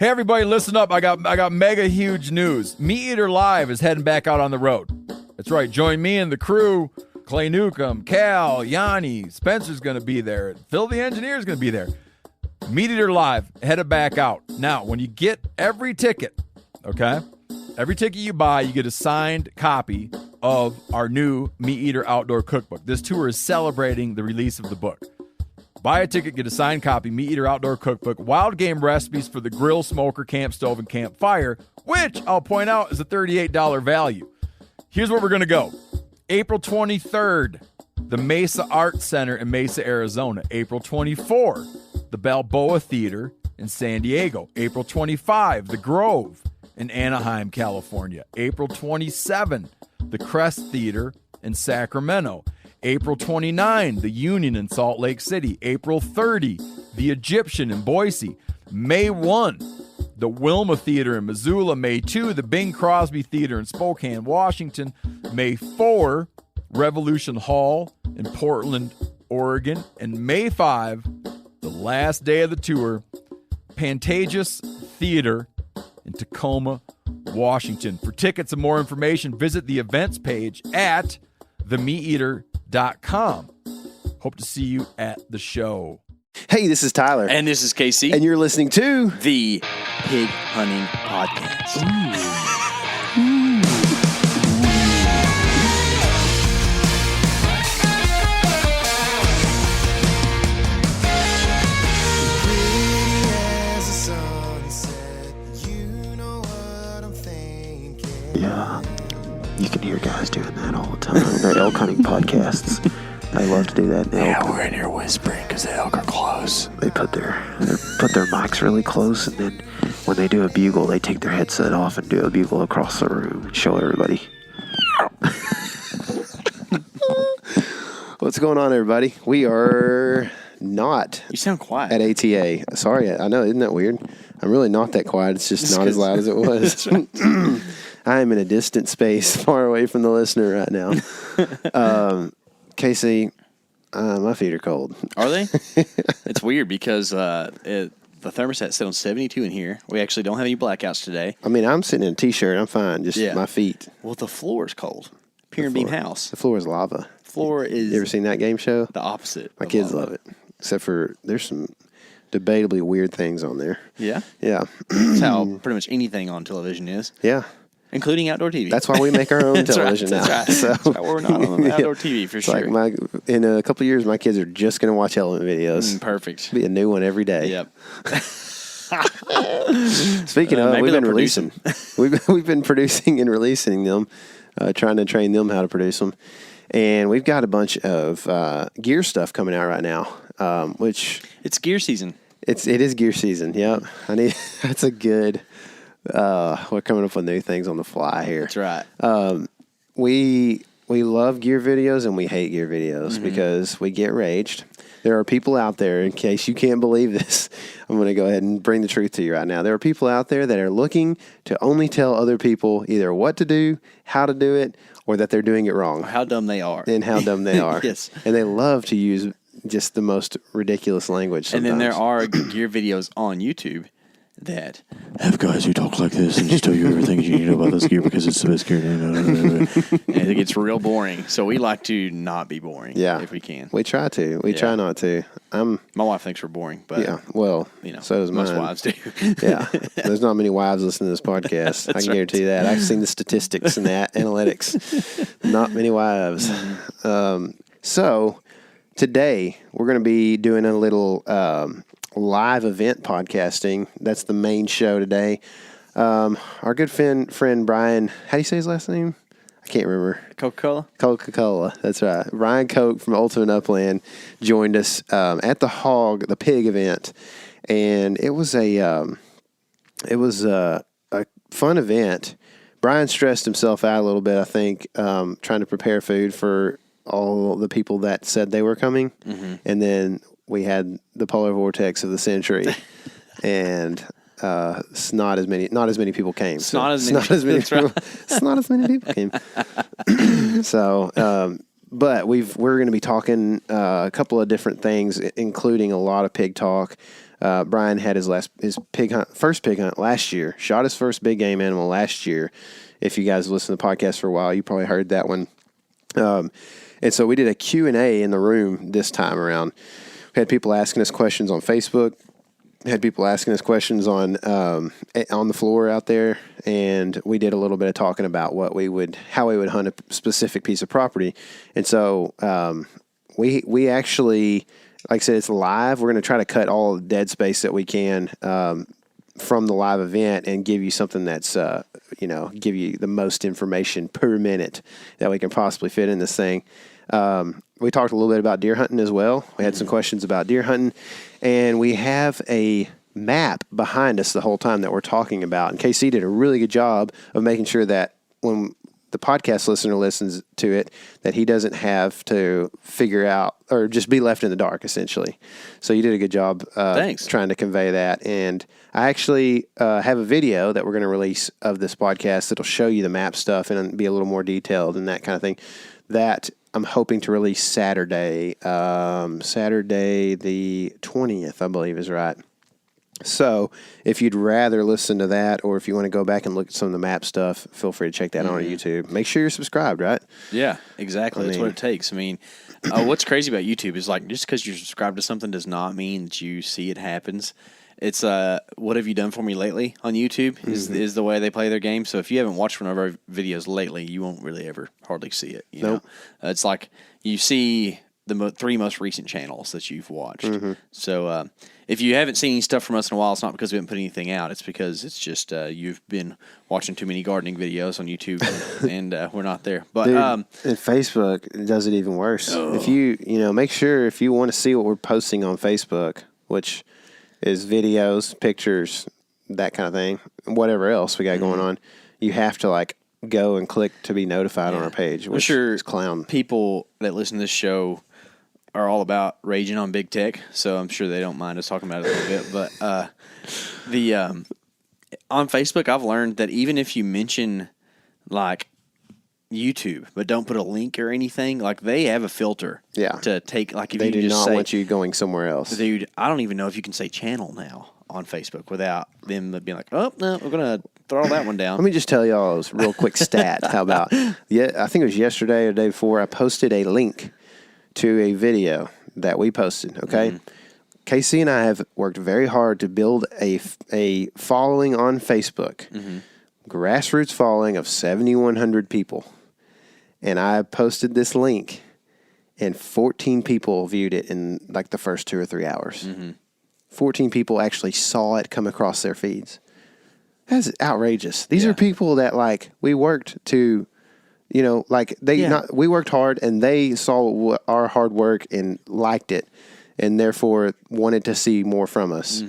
Hey everybody, listen up. I got mega huge news. Meat Eater Live is heading back out on the road. That's right. Join me and the crew. Clay Newcomb, Cal, Yanni, Spencer's going to be there. Phil the Engineer's going to be there. Meat Eater Live headed back out. Now, when you get every ticket, okay? Every ticket you buy, you get a signed copy of our new Meat Eater Outdoor Cookbook. This tour is celebrating the release of the book. Buy a ticket, get a signed copy, Meat Eater Outdoor Cookbook, wild game recipes for the grill, smoker, camp stove, and campfire, which I'll point out is a $38 value. Here's where we're going to go. April 23rd, the Mesa Arts Center in Mesa, Arizona. April 24, the Balboa Theater in San Diego. April 25, the Grove in Anaheim, California. April 27, the Crest Theater in Sacramento. April 29, the Union in Salt Lake City. April 30, the Egyptian in Boise. May 1, the Wilma Theater in Missoula. May 2, the Bing Crosby Theater in Spokane, Washington. May 4, Revolution Hall in Portland, Oregon. And May 5, the last day of the tour, Pantages Theater in Tacoma, Washington. For tickets and more information, visit the events page at themeateater.com. Hope to see you at the show. Hey, this is Tyler. And this is K.C. And you're listening to the Pig Hunting Podcast. Yeah, you can hear guys doing that all the time. They're elk hunting podcasts. I love to do that. Yeah, we're in here whispering because the elk are close. They put their mics really close, and then when they do a bugle, they take their headset off and do a bugle across the room and show everybody. What's going on, everybody? We are not. You sound quiet. At ATA. Sorry, I know. Isn't that weird? I'm really not that quiet. It's just not as loud as it was. I am in a distant space, far away from the listener right now. Casey, my feet are cold. Are they? It's weird because the thermostat set on 72 in here. We actually don't have any blackouts today. I mean, I'm sitting in a T-shirt. I'm fine. Just my feet. Well, the floor is cold. Pier and Beam House. The floor is lava. Floor is. You ever seen that game show? The opposite. My kids love it. Except for there's some debatably weird things on there. Yeah? Yeah. That's how pretty much anything on television is. Yeah. Including outdoor TV. That's why we make our own television now. That's right. So, that's why we're not on outdoor TV for sure. Like in a couple of years, my kids are just going to watch element videos. Perfect. Be a new one every day. Yep. Speaking of, we've been releasing. We've been producing and releasing them, trying to train them how to produce them, and we've got a bunch of gear stuff coming out right now. Which it's gear season. It is gear season. Yep. That's a good. We're coming up with new things on the fly here. That's right. We love gear videos and we hate gear videos because we get raged. There are people out there, in case you can't believe this, I'm going to go ahead and bring the truth to you right now. There are people out there that are looking to only tell other people either what to do, how to do it, or that they're doing it wrong. How dumb they are. And how dumb they are. Yes. And they love to use just the most ridiculous language sometimes. And then there are gear videos on YouTube that have guys who talk like this and just tell you everything you need to know about this gear because it's the best gear. And it gets real boring. So we like to not be boring if we can. We try to. We try not to. My wife thinks we're boring, but well, so does mine. Most wives do. Yeah. There's not many wives listening to this podcast. I can guarantee you that. I've seen the statistics and the analytics. Not many wives. So today we're going to be doing a little live event podcasting. That's the main show today. Our good friend Brian, how do you say his last name? I can't remember. Coca-Cola. That's right. Brian Coke from Ultimate Upland joined us at the pig event, and it was a fun event. Brian stressed himself out a little bit, I think, trying to prepare food for all the people that said they were coming, and then we had the polar vortex of the century, and not as many people came. Not as many people came. So, but we're going to be talking a couple of different things, including a lot of pig talk. Brian had his first pig hunt last year. Shot his first big game animal last year. If you guys listen to the podcast for a while, you probably heard that one. And so we did a Q&A in the room this time around. We had people asking us questions on Facebook. Had people asking us questions on the floor out there, and we did a little bit of talking about how we would hunt a specific piece of property. And so we actually, like I said, it's live. We're going to try to cut all the dead space that we can from the live event and give you something that's give you the most information per minute that we can possibly fit in this thing. We talked a little bit about deer hunting as well. We had some questions about deer hunting, and we have a map behind us the whole time that we're talking about. And KC did a really good job of making sure that when the podcast listener listens to it, that he doesn't have to figure out or just be left in the dark, essentially. So you did a good job trying to convey that. And I actually have a video that we're going to release of this podcast that'll show you the map stuff and be a little more detailed and that kind of thing. That I'm hoping to release Saturday the 20th, I believe is right. So if you'd rather listen to that, or if you want to go back and look at some of the map stuff, feel free to check that out on YouTube. Make sure you're subscribed, right? Yeah, exactly. That's what it takes. I mean, what's crazy about YouTube is like just because you're subscribed to something does not mean that you see it happens. It's what have you done for me lately on YouTube is the way they play their game. So if you haven't watched one of our videos lately, you won't really ever hardly see it. You know, it's like you see the three most recent channels that you've watched. So if you haven't seen any stuff from us in a while, it's not because we haven't put anything out. It's because it's just you've been watching too many gardening videos on YouTube, and we're not there. But dude, and Facebook does it even worse. If you make sure if you want to see what we're posting on Facebook, which is videos, pictures, that kind of thing, whatever else we got going on, you have to go and click to be notified on our page. Which is clown. People that listen to this show are all about raging on big tech, so I'm sure they don't mind us talking about it a little bit. But on Facebook, I've learned that even if you mention YouTube, but don't put a link or anything, they have a filter. Yeah. To take if they you do just not say, want you going somewhere else. Dude, I don't even know if you can say channel now on Facebook without them being like, oh no, we're gonna throw that one down. Let me just tell y'all a real quick stat. How about I think it was yesterday or the day before, I posted a link to a video that we posted. Okay. KC and I have worked very hard to build a following on Facebook, grassroots following of 7,100 people. And I posted this link, and 14 people viewed it in the first 2 or 3 hours. 14 people actually saw it come across their feeds. That's outrageous. These are people that we worked to, we worked hard, and they saw our hard work and liked it, and therefore wanted to see more from us.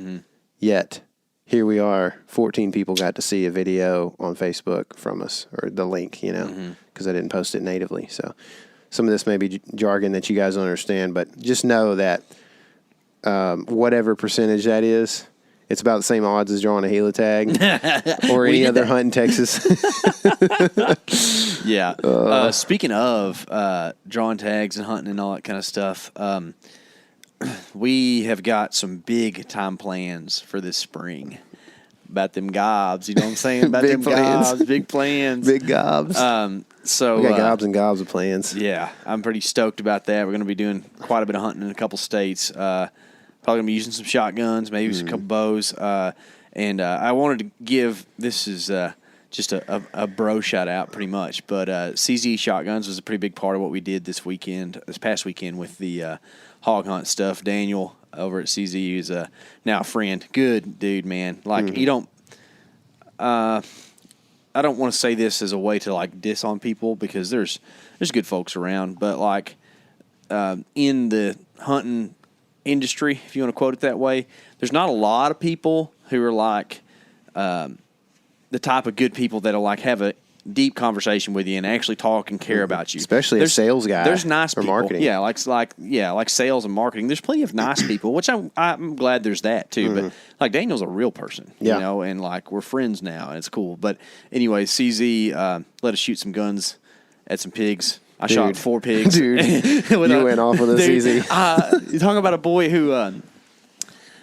Yet here we are, 14 people got to see a video on Facebook from us, or the link, because I didn't post it natively. So some of this may be jargon that you guys don't understand, but just know that whatever percentage that is, it's about the same odds as drawing a Gila tag or any other hunt in Texas. Speaking of drawing tags and hunting and all that kind of stuff, we have got some big time plans for this spring. About them gobs, you know what I'm saying? About Big them plans. gobs, big plans. Big gobs. So we got gobs and gobs of plans. Yeah, I'm pretty stoked about that. We're going to be doing quite a bit of hunting in a couple states. Probably going to be using some shotguns, maybe a couple bows. And I wanted to give, this is just a bro shout out pretty much, but CZ Shotguns was a pretty big part of what we did this past weekend with the hog hunt stuff. Daniel over at CZ is now a friend. Good dude, man. You don't, I don't want to say this as a way to diss on people, because there's good folks around, but in the hunting industry, if you want to quote it that way, there's not a lot of people who are the type of good people that'll have a deep conversation with you and actually talk and care about you. Especially a sales guy. There's nice or people. marketing. Yeah, like sales and marketing. There's plenty of nice people, which I'm glad there's that too. But Daniel's a real person, and we're friends now, and it's cool. But anyway, CZ let us shoot some guns at some pigs. I shot 4 pigs. Dude, you went off with a CZ. You're talking about a boy who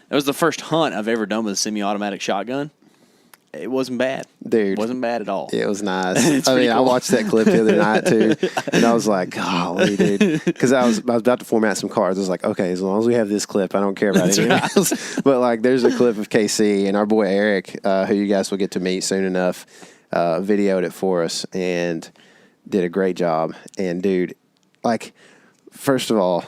That was the first hunt I've ever done with a semi-automatic shotgun. It wasn't bad. Dude. It wasn't bad at all. It was nice. It's I mean, pretty I cool. watched that clip the other night too, and I was like, golly, dude. Because I was about to format some cards. I was like, okay, as long as we have this clip, I don't care about anything else. But like, there's a clip of K.C. and our boy Eric, who you guys will get to meet soon enough, videoed it for us and did a great job. And dude, like, first of all,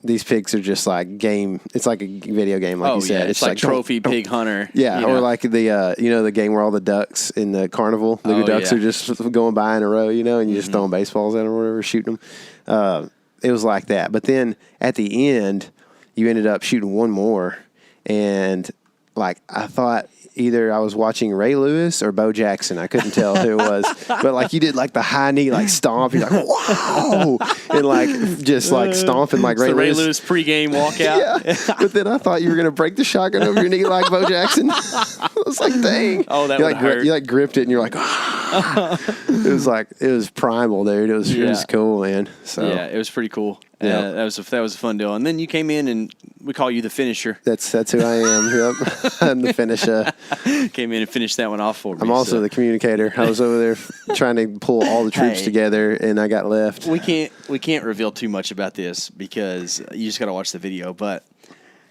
these pigs are just like game. It's like a video game, like you said. It's like Trophy Pig Hunter. Yeah, you or know. like the the game where all the ducks in the carnival, the ducks are just going by in a row, and you just throwing baseballs at them or whatever, shooting them. It was like that. But then at the end, you ended up shooting one more, and like I thought either I was watching Ray Lewis or Bo Jackson. I couldn't tell who it was, but like you did like the high knee like stomp. You're like whoa, and like just like stomping like Ray Ray Lewis pregame walkout. Yeah, but then I thought you were gonna break the shotgun over your knee like Bo Jackson. I was like, dang. Oh, that you would like hurt. you like gripped it and you're like, it was primal, dude. It was cool, man. So Yeah, it was pretty cool. Yeah. That was a fun deal. And then you came in and we call you the finisher. that's who I am. Yep, I'm the finisher. Came in and finished that one off for me. I'm also the communicator. I was over there trying to pull all the troops Hey. together, and I got left. We can't reveal too much about this because you just got to watch the video. But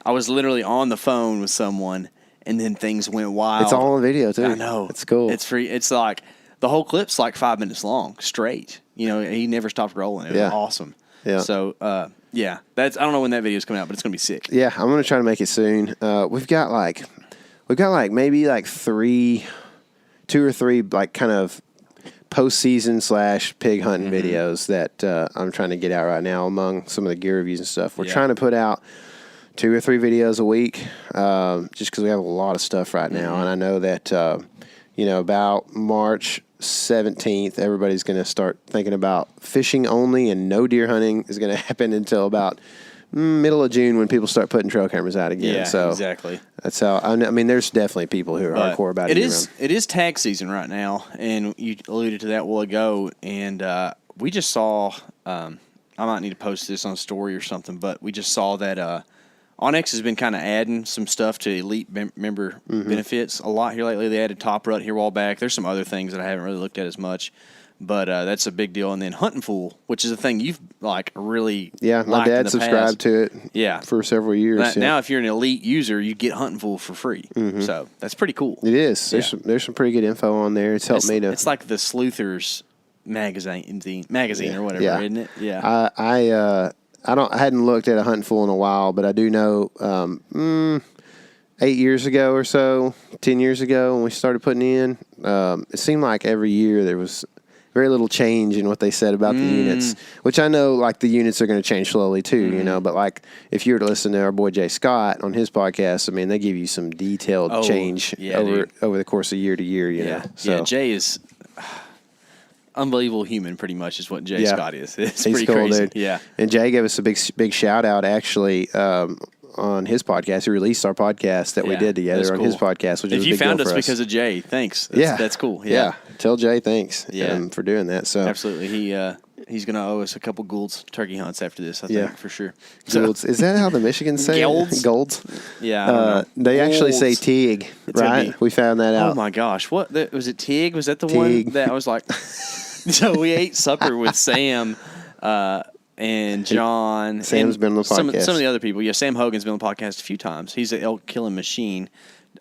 I was literally on the phone with someone, and then things went wild. It's all on video too. I know. It's cool. It's free. It's like the whole clip's like 5 minutes long straight. He never stopped rolling. It was awesome. Yeah. So I don't know when that video's coming out, but it's gonna be sick. Yeah, I'm gonna try to make it soon. We've got like maybe like 2 or 3 like kind of postseason / pig hunting videos that I'm trying to get out right now among some of the gear reviews and stuff. We're trying to put out 2 or 3 videos a week, just because we have a lot of stuff right now, and I know that about March 17th, everybody's going to start thinking about fishing only, and no deer hunting is going to happen until about middle of June when people start putting trail cameras out again. Yeah, so exactly. That's how. I mean, there's definitely people who are hardcore about it. It is tag season right now, and you alluded to that a while ago. And we just saw. I might need to post this on a story or something, but we just saw that Onyx has been kind of adding some stuff to elite member benefits a lot here lately. They added Top Rut here a while back. There's some other things that I haven't really looked at as much, but that's a big deal. And then Hunting Fool, which is a thing you've like really my dad subscribed to it. For several years. Now, if you're an elite user, you get Hunting Fool for free. So that's pretty cool. It is. There's some pretty good info on there. It's helped me to. It's like the Sleuthers magazine or whatever, isn't it? Yeah. I hadn't looked at a Hunting Fool in a while, but I do know 8 years ago or so, 10 years ago when we started putting in, it seemed like every year there was very little change in what they said about the units, which I know like the units are going to change slowly too, but like if you were to listen to our boy Jay Scott on his podcast, I mean, they give you some detailed change over the course of year to year, you know. So. Yeah, Jay is unbelievable human, pretty much, is what Jay Scott is. It's He's pretty cool, crazy. dude. Yeah. And Jay gave us a big shout out actually on his podcast. He released our podcast that we did together on his podcast, which is a big deal for us. If you found us because of Jay, thanks. That's cool. Yeah. Tell Jay thanks for doing that. So absolutely. He's going to owe us a couple Gould's turkey hunts after this, I think, for sure. Goulds. Is that how the Michigans say Goulds? Goulds? Yeah. I don't know. They actually say Tig, right? We found that out. Oh, my gosh. What? Was it Tig? Was that the Tig. one that I was like... So we ate supper with Sam and John. Sam's been on the Some podcast. of the other people. Yeah, Sam Hogan's been on the podcast a few times. He's an elk killing machine.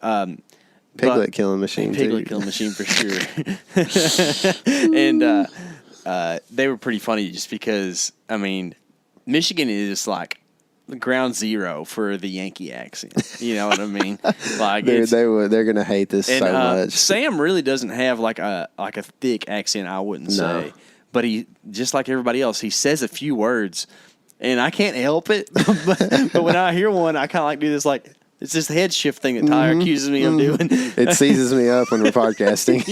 Piglet killing machine, Piglet killing machine for sure. And they were pretty funny just because, I mean, Michigan is like ground zero for the Yankee accent. You know what I mean? Like they're gonna hate this so much. Sam really doesn't have like a thick accent, I wouldn't say. But he, just like everybody else, he says a few words, and I can't help it. but when I hear one, I kind of like do this like. It's this head shift thing that Tyler accuses me of doing. It seizes me up when we're podcasting.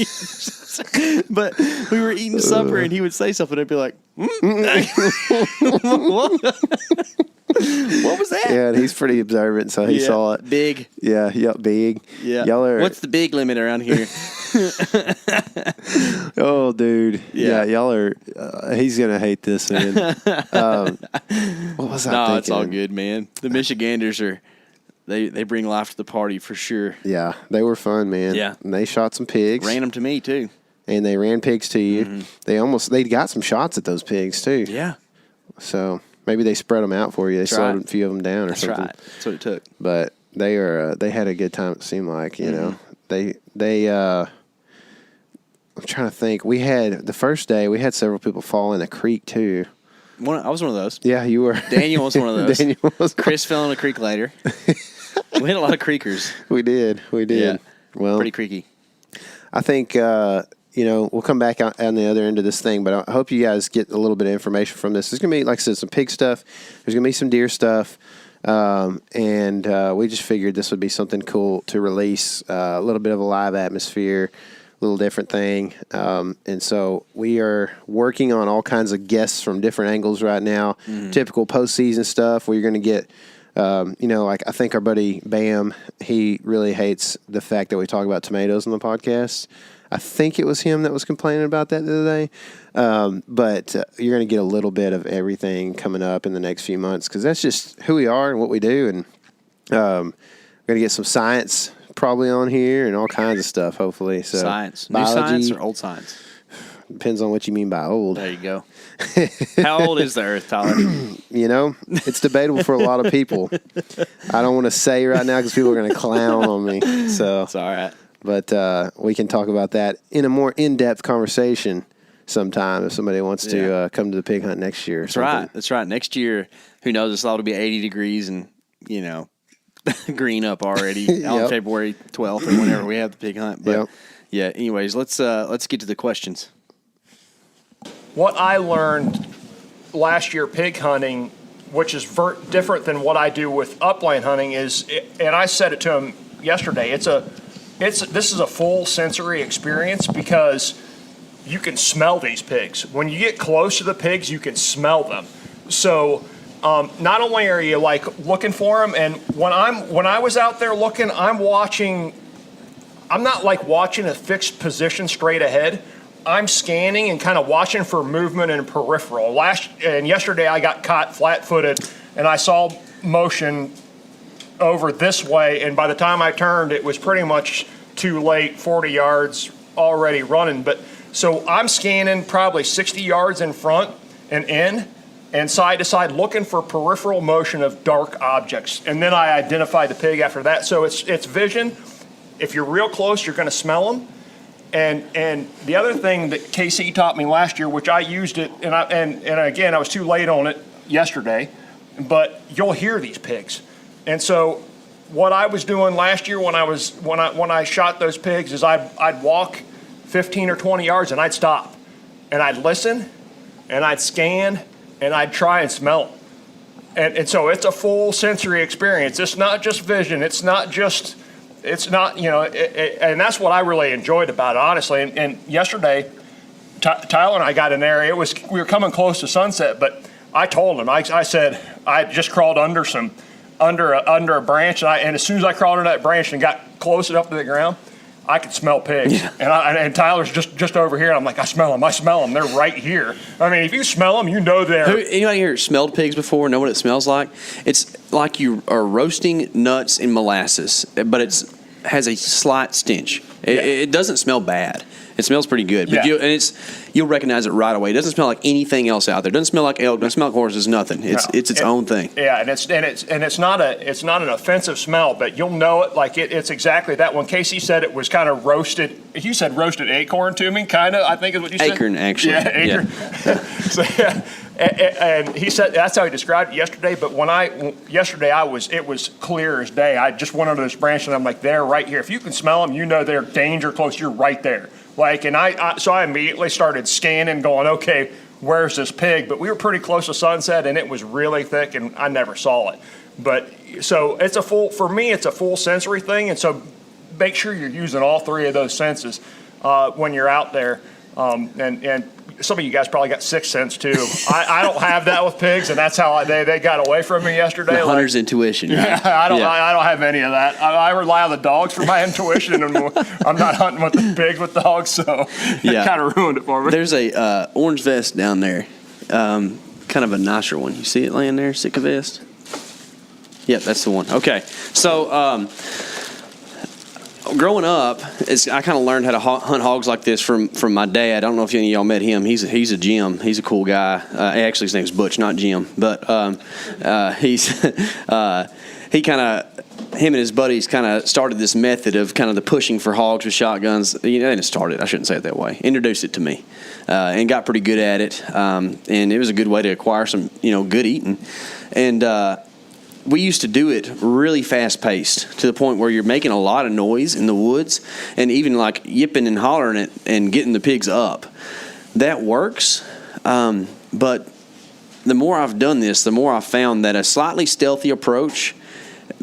But we were eating supper, and he would say something, and I'd be like, what was that? Yeah, and he's pretty observant, so he saw it. Big. Yeah, big. Yeah. Y'all are, what's the big limit around here? Oh, dude. Yeah, y'all are. He's gonna hate this, man. What was I thinking? No, it's all good, man. The Michiganders are. they bring life to the party for sure. Yeah, they were fun, man. Yeah. And they shot some pigs. Ran them to me too. And they ran pigs to you. Mm-hmm. They got some shots at those pigs too. Yeah. So maybe they spread them out for you. They slowed a few of them down or That's something. right. That's what it took. But they had a good time. It seemed like, you know, I'm trying to think. The first day we had several people fall in a creek too. I was one of those. Yeah, you were. Daniel was one of those. Daniel was. Chris fell in a creek later. We had a lot of creekers. We did. Yeah. Well, pretty creaky. I think, we'll come back on the other end of this thing, but I hope you guys get a little bit of information from this. There's going to be, like I said, some pig stuff. There's going to be some deer stuff. And we just figured this would be something cool to release, a little bit of a live atmosphere, a little different thing. And so we are working on all kinds of guests from different angles right now, typical postseason stuff where you're going to get, like I think our buddy Bam, he really hates the fact that we talk about tomatoes on the podcast. I think it was him that was complaining about that the other day. But you're going to get a little bit of everything coming up in the next few months because that's just who we are and what we do. And we're going to get some science probably on here and all kinds of stuff, hopefully. So Science. biology, New science or old science? depends on what you mean by old. There you go. How old is the Earth, Tyler? It's debatable for a lot of people. I don't want to say right now because people are going to clown on me. So It's all right. But we can talk about that in a more in-depth conversation sometime if somebody wants to come to the pig hunt next year. That's right. Next year, who knows? It's all to be 80 degrees and, green up already on February 12th or whenever we have the pig hunt. But anyways, let's get to the questions. What I learned last year pig hunting, which is different than what I do with upland hunting, and I said it to him yesterday. This is a full sensory experience because you can smell these pigs. When you get close to the pigs, you can smell them. So not only are you looking for them, and when I was out there looking, I'm not watching a fixed position straight ahead. I'm scanning and kind of watching for movement and peripheral. Yesterday I got caught flat-footed and I saw motion over this way, and by the time I turned, it was pretty much too late, 40 yards already running. But so I'm scanning probably 60 yards in front and in and side to side looking for peripheral motion of dark objects. And then I identify the pig after that. So it's vision. If you're real close, you're going to smell them. And the other thing that K.C. taught me last year, which I used it, and again, I was too late on it yesterday, but you'll hear these pigs. And so what I was doing last year when I shot those pigs is I'd walk 15 or 20 yards and I'd stop and I'd listen and I'd scan and I'd try and smell them. And so it's a full sensory experience. It's not just vision. It's not, and that's what I really enjoyed about it, honestly. And yesterday, Tyler and I got in there. We were coming close to sunset, but I told him, I said, I just crawled under a branch, and as soon as I crawled under that branch and got close enough to the ground, I could smell pigs. Yeah. And Tyler's just over here. And I'm like, I smell them. They're right here. I mean, if you smell them, you know they're. Anybody here smelled pigs before? Know what it smells like? It's like you are roasting nuts in molasses, but has a slight stench. It doesn't smell bad. It smells pretty good, but you'll recognize it right away. It doesn't smell like anything else out there. It doesn't smell like elk. Doesn't smell like horses. Nothing. It's its own thing. Yeah, and it's not an offensive smell, but you'll know it. Like it's exactly that. When K.C. said it was kind of roasted, you said roasted acorn to me, kind of. I think is what you said. Acorn, actually. Yeah, acorn. Yeah. So and he said that's how he described it yesterday. But yesterday it was clear as day. I just went under this branch and I'm like, they're right here. If you can smell them, you know they're danger close. You're right there. So I immediately started scanning, going, okay, where's this pig? But we were pretty close to sunset, and it was really thick, and I never saw it. But so it's a full sensory thing, and so make sure you're using all three of those senses when you're out there. And some of you guys probably got sixth sense too. I don't have that with pigs, and that's how they got away from me yesterday. The hunter's intuition. Right? Yeah, I don't have any of that. I rely on the dogs for my intuition, and I'm not hunting with the pigs with dogs, so it kind of ruined it for me. There's a orange vest down there, kind of a nicer one. You see it laying there, Sitka vest? Yeah, that's the one. Okay. So, growing up, I kind of learned how to hunt hogs like this from my dad. I don't know if any of y'all met him. He's a Jim. He's a cool guy. Actually, his name's Butch, not Jim. But him and his buddies kind of started this method of kind of the pushing for hogs with shotguns. They didn't start it. I shouldn't say it that way. Introduced it to me, and got pretty good at it. And it was a good way to acquire some, good eating. And we used to do it really fast-paced to the point where you're making a lot of noise in the woods and even like yipping and hollering it and getting the pigs up. That works, but the more I've done this, the more I've found that a slightly stealthy approach,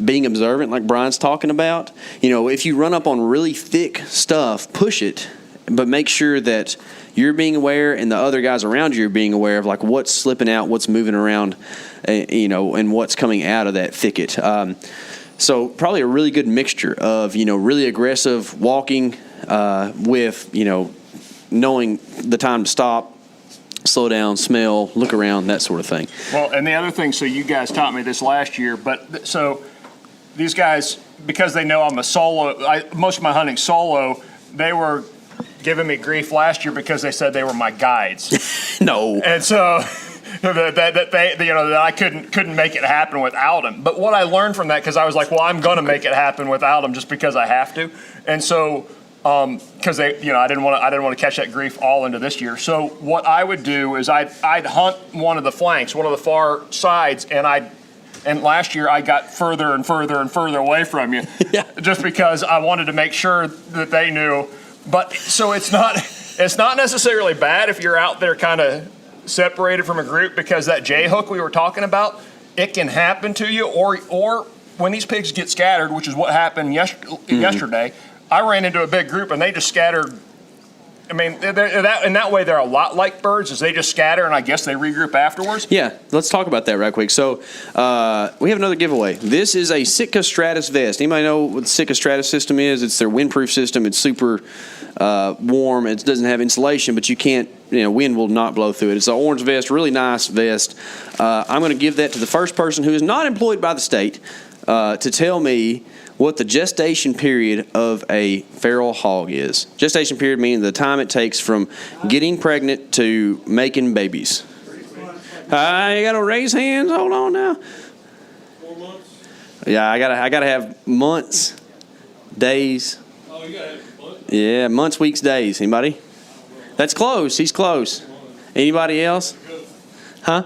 being observant like Brian's talking about, if you run up on really thick stuff, push it, but make sure that you're being aware and the other guys around you are being aware of like what's slipping out, what's moving around, and what's coming out of that thicket. So probably a really good mixture of, really aggressive walking with, knowing the time to stop, slow down, smell, look around, that sort of thing. Well, and the other thing, so you guys taught me this last year, but so these guys, because they know I'm a solo, most of my hunting solo, they were giving me grief last year because they said they were my guides. No. And so that I couldn't make it happen without them. But what I learned from that, because I was like, well, I'm going to make it happen without them just because I have to. And so, because I didn't want to catch that grief all into this year. So what I would do is I'd hunt one of the flanks, one of the far sides, and last year I got further and further and further away from you, just because I wanted to make sure that they knew. But so it's not necessarily bad if you're out there kind of separated from a group, because that J hook we were talking about, it can happen to you, or when these pigs get scattered, which is what happened yesterday. I ran into a big group and they just scattered. I mean, in that way, they're a lot like birds, as they just scatter and I guess they regroup afterwards. Yeah, let's talk about that right quick. So we have another giveaway. This is a Sitka Stratus vest. Anybody know what the Sitka Stratus system is? It's their windproof system. It's super warm. It doesn't have insulation, but you can't, wind will not blow through it. It's an orange vest, really nice vest. I'm going to give that to the first person who is not employed by the state to tell me what the gestation period of a feral hog is. Gestation period meaning the time it takes from getting pregnant to making babies. You got to raise hands. Hold on now. 4 months. Yeah, I gotta have months, days. Oh, you gotta have months. Yeah, months, weeks, days. Anybody? That's close. He's close. Anybody else? Huh?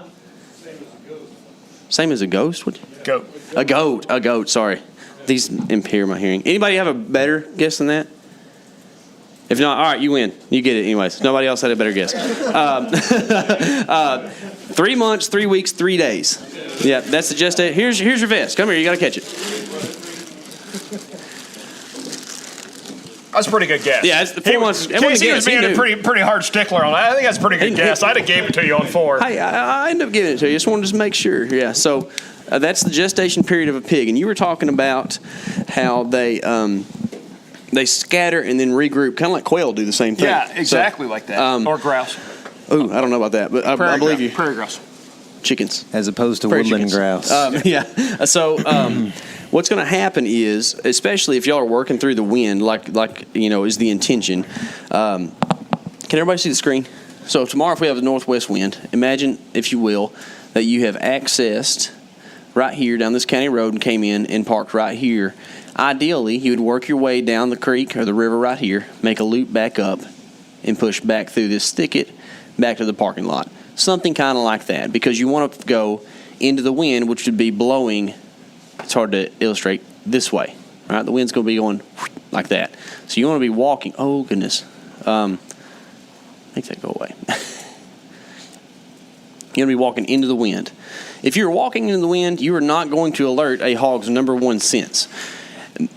Same as a ghost. What? Goat. A goat. Sorry. These impair my hearing. Anybody have a better guess than that? If not, all right, you win. You get it anyways. Nobody else had a better guess. 3 months, 3 weeks, 3 days. Yeah, that's the gestation. Here's your vest. Come here. You got to catch it. That's a pretty good guess. Yeah, it's 4 months. K.C. was being a pretty hard stickler on that. I think that's a pretty good guess. I'd have gave it to you on 4. Hey, I ended up giving it to you. Just wanted to make sure. Yeah, so that's the gestation period of a pig. And you were talking about how they scatter and then regroup, kind of like quail do the same thing. Yeah, exactly like that. Or grouse. Ooh, I don't know about that, but I believe you. Prairie grouse. Chickens. As opposed to Prairie woodland chickens. grouse. Yeah. So what's going to happen is, especially if y'all are working through the wind, like is the intention. Can everybody see the screen? So tomorrow, if we have a northwest wind, imagine, if you will, that you have accessed right here down this county road and came in and parked right here. Ideally, you would work your way down the creek or the river right here, make a loop back up, and push back through this thicket back to the parking lot. Something kind of like that, because you want to go into the wind, which would be blowing. It's hard to illustrate this way. All right, the wind's going to be going like that. So you want to be walking. Oh goodness, make that go away. You're going to be walking into the wind. If you're walking into the wind, you are not going to alert a hog's number one sense.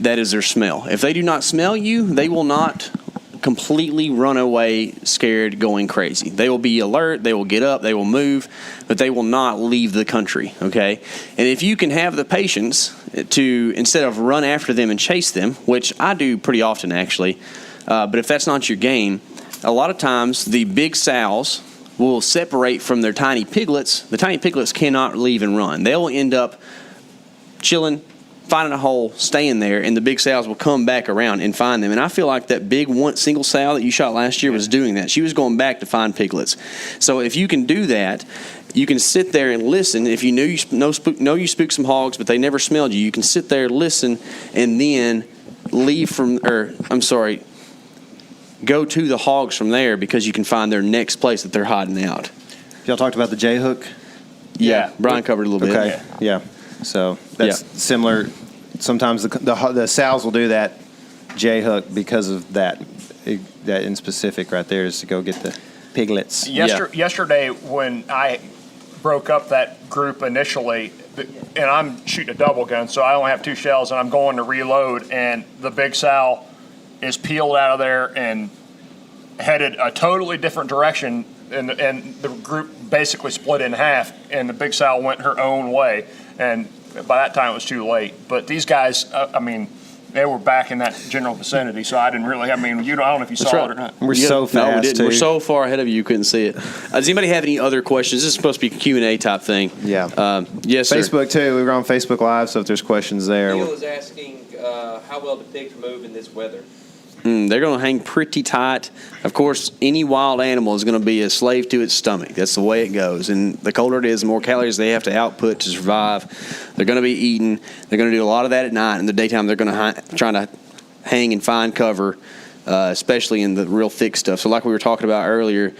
That is their smell. If they do not smell you, they will not completely run away scared, going crazy. They will be alert, they will get up, they will move, but they will not leave the country, okay? And if you can have the patience to, instead of run after them and chase them, which I do pretty often actually, but if that's not your game, a lot of times the big sows will separate from their tiny piglets. The tiny piglets cannot leave and run. They'll end up chilling, finding a hole, staying there, and the big sows will come back around and find them. And I feel like that big single sow that you shot last year was doing that. She was going back to find piglets. So if you can do that, you can sit there and listen. If you knew you spooked some hogs, but they never smelled you, you can sit there, listen, and then go to the hogs from there because you can find their next place that they're hiding out. Y'all talked about the J hook. Yeah, Brian covered it a little bit. Okay, yeah. So that's similar. Sometimes the sows will do that J hook because of that in specific right there is to go get the piglets. Yesterday when I broke up that group initially, and I'm shooting a double gun, so I only have 2 shells, and I'm going to reload, and the big sow is peeled out of there and headed a totally different direction, and the group basically split in half, and the big sow went her own way, and by that time it was too late. But these guys, they were back in that general vicinity, so I didn't really. I don't know if you saw it or not. We're so fast. No, we didn't. Too. We're so far ahead of you couldn't see it. Does anybody have any other questions? This is supposed to be a Q&A type thing. Yeah. Yes, sir. Facebook too. We were on Facebook Live, so if there's questions there. Neil was asking how well do pigs move in this weather? They're going to hang pretty tight. Of course, any wild animal is going to be a slave to its stomach. That's the way it goes. And the colder it is, the more calories they have to output to survive. They're going to be eating. They're going to do a lot of that at night. In the daytime, they're going to try to hang and find cover, especially in the real thick stuff. So like we were talking about earlier,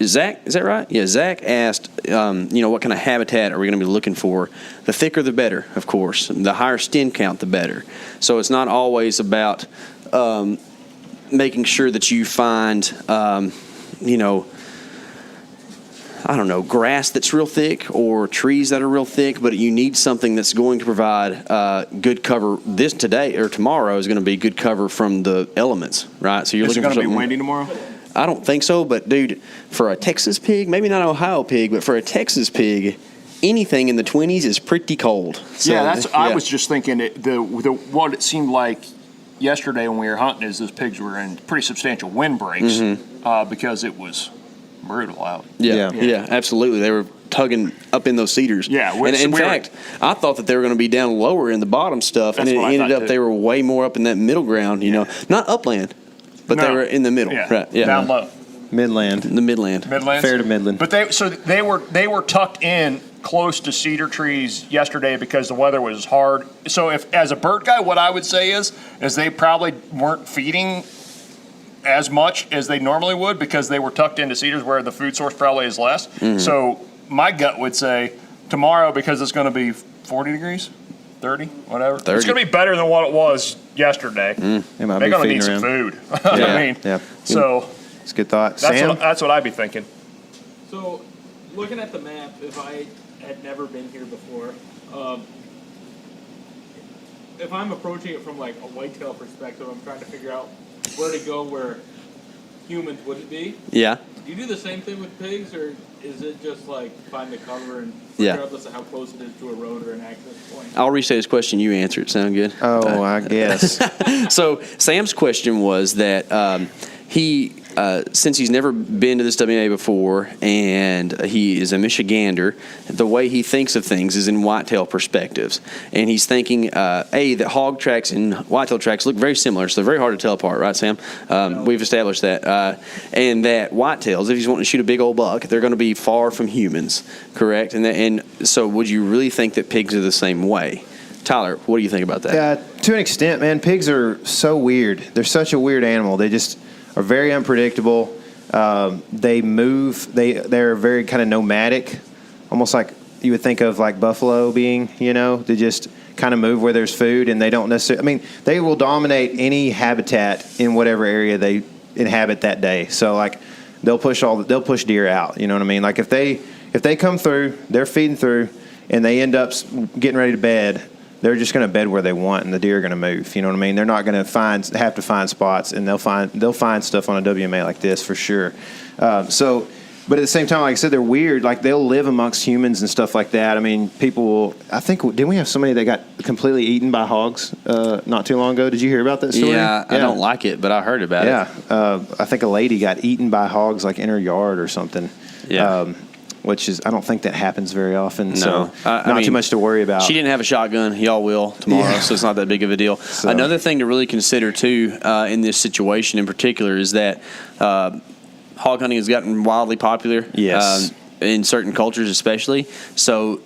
Zach, is that right? Yeah, Zach asked, what kind of habitat are we going to be looking for? The thicker, the better, of course. The higher stem count, the better. So it's not always about making sure that you find, grass that's real thick or trees that are real thick, but you need something that's going to provide good cover. This today or tomorrow is going to be good cover from the elements, right? So you're looking for something. Is it going to be windy tomorrow? I don't think so, but dude, for a Texas pig, maybe not an Ohio pig, but for a Texas pig, anything in the 20s is pretty cold. So, I was just thinking what it seemed like yesterday when we were hunting is those pigs were in pretty substantial wind breaks because it was brutal out. Yeah, absolutely. They were tugging up in those cedars. Yeah, and in fact, I thought that they were going to be down lower in the bottom stuff, and it ended up they were way more up in that middle ground. Not upland, but they were in the middle. Yeah, right? Yeah, down low. Midland. The Midland. Midlands? Fair to Midland. But they were tucked in close to cedar trees yesterday because the weather was hard. So if as a bird guy, what I would say is they probably weren't feeding as much as they normally would because they were tucked into cedars where the food source probably is less. Mm-hmm. So my gut would say tomorrow, because it's going to be 40 degrees, 30, whatever. 30. It's going to be better than what it was yesterday. They're going to need some food. So it's a good thought. That's what I'd be thinking. So, looking at the map, if I had never been here before, if I'm approaching it from like a whitetail perspective, I'm trying to figure out where to go where humans wouldn't be. Yeah. Do you do the same thing with pigs, or is it just like find the cover and regardless of how close it is to a road or an access point? I'll restate his question. You answer it. Sound good? Oh, I guess. So Sam's question was that he, since he's never been to this WMA before and he is a Michigander, the way he thinks of things is in whitetail perspectives. And he's thinking, that hog tracks and whitetail tracks look very similar, so they're very hard to tell apart, right, Sam? We've established that. And that whitetails, if he's wanting to shoot a big old buck, they're going to be far from humans, correct? And so would you really think that pigs are the same way? Tyler, what do you think about that? Yeah, to an extent, man. Pigs are so weird. They're such a weird animal. They just are very unpredictable. They move. They're very kind of nomadic, almost like you would think of like buffalo being. They just kind of move where there's food, and they don't necessarily. I mean, they will dominate any habitat in whatever area they inhabit that day. So like, they'll push deer out. You know what I mean? Like if they come through, they're feeding through, and they end up getting ready to bed. They're just going to bed where they want, and the deer are going to move. You know what I mean? They're not going to have to find spots, and they'll find stuff on a WMA like this for sure. But at the same time, like I said, they're weird. Like they'll live amongst humans and stuff like that. I mean, people will. I think didn't we have somebody that got completely eaten by hogs not too long ago? Did you hear about that story? Yeah, I don't like it, but I heard about it. Yeah, I think a lady got eaten by hogs like in her yard or something. Yeah. which is I don't think that happens very often. No. So I not mean, too much to worry about. She didn't have a shotgun. Y'all will tomorrow, Yeah. so it's not that big of a deal. So- Another thing to really consider, too, in this situation in particular is that hog hunting has gotten wildly popular. Yes. In certain cultures especially. So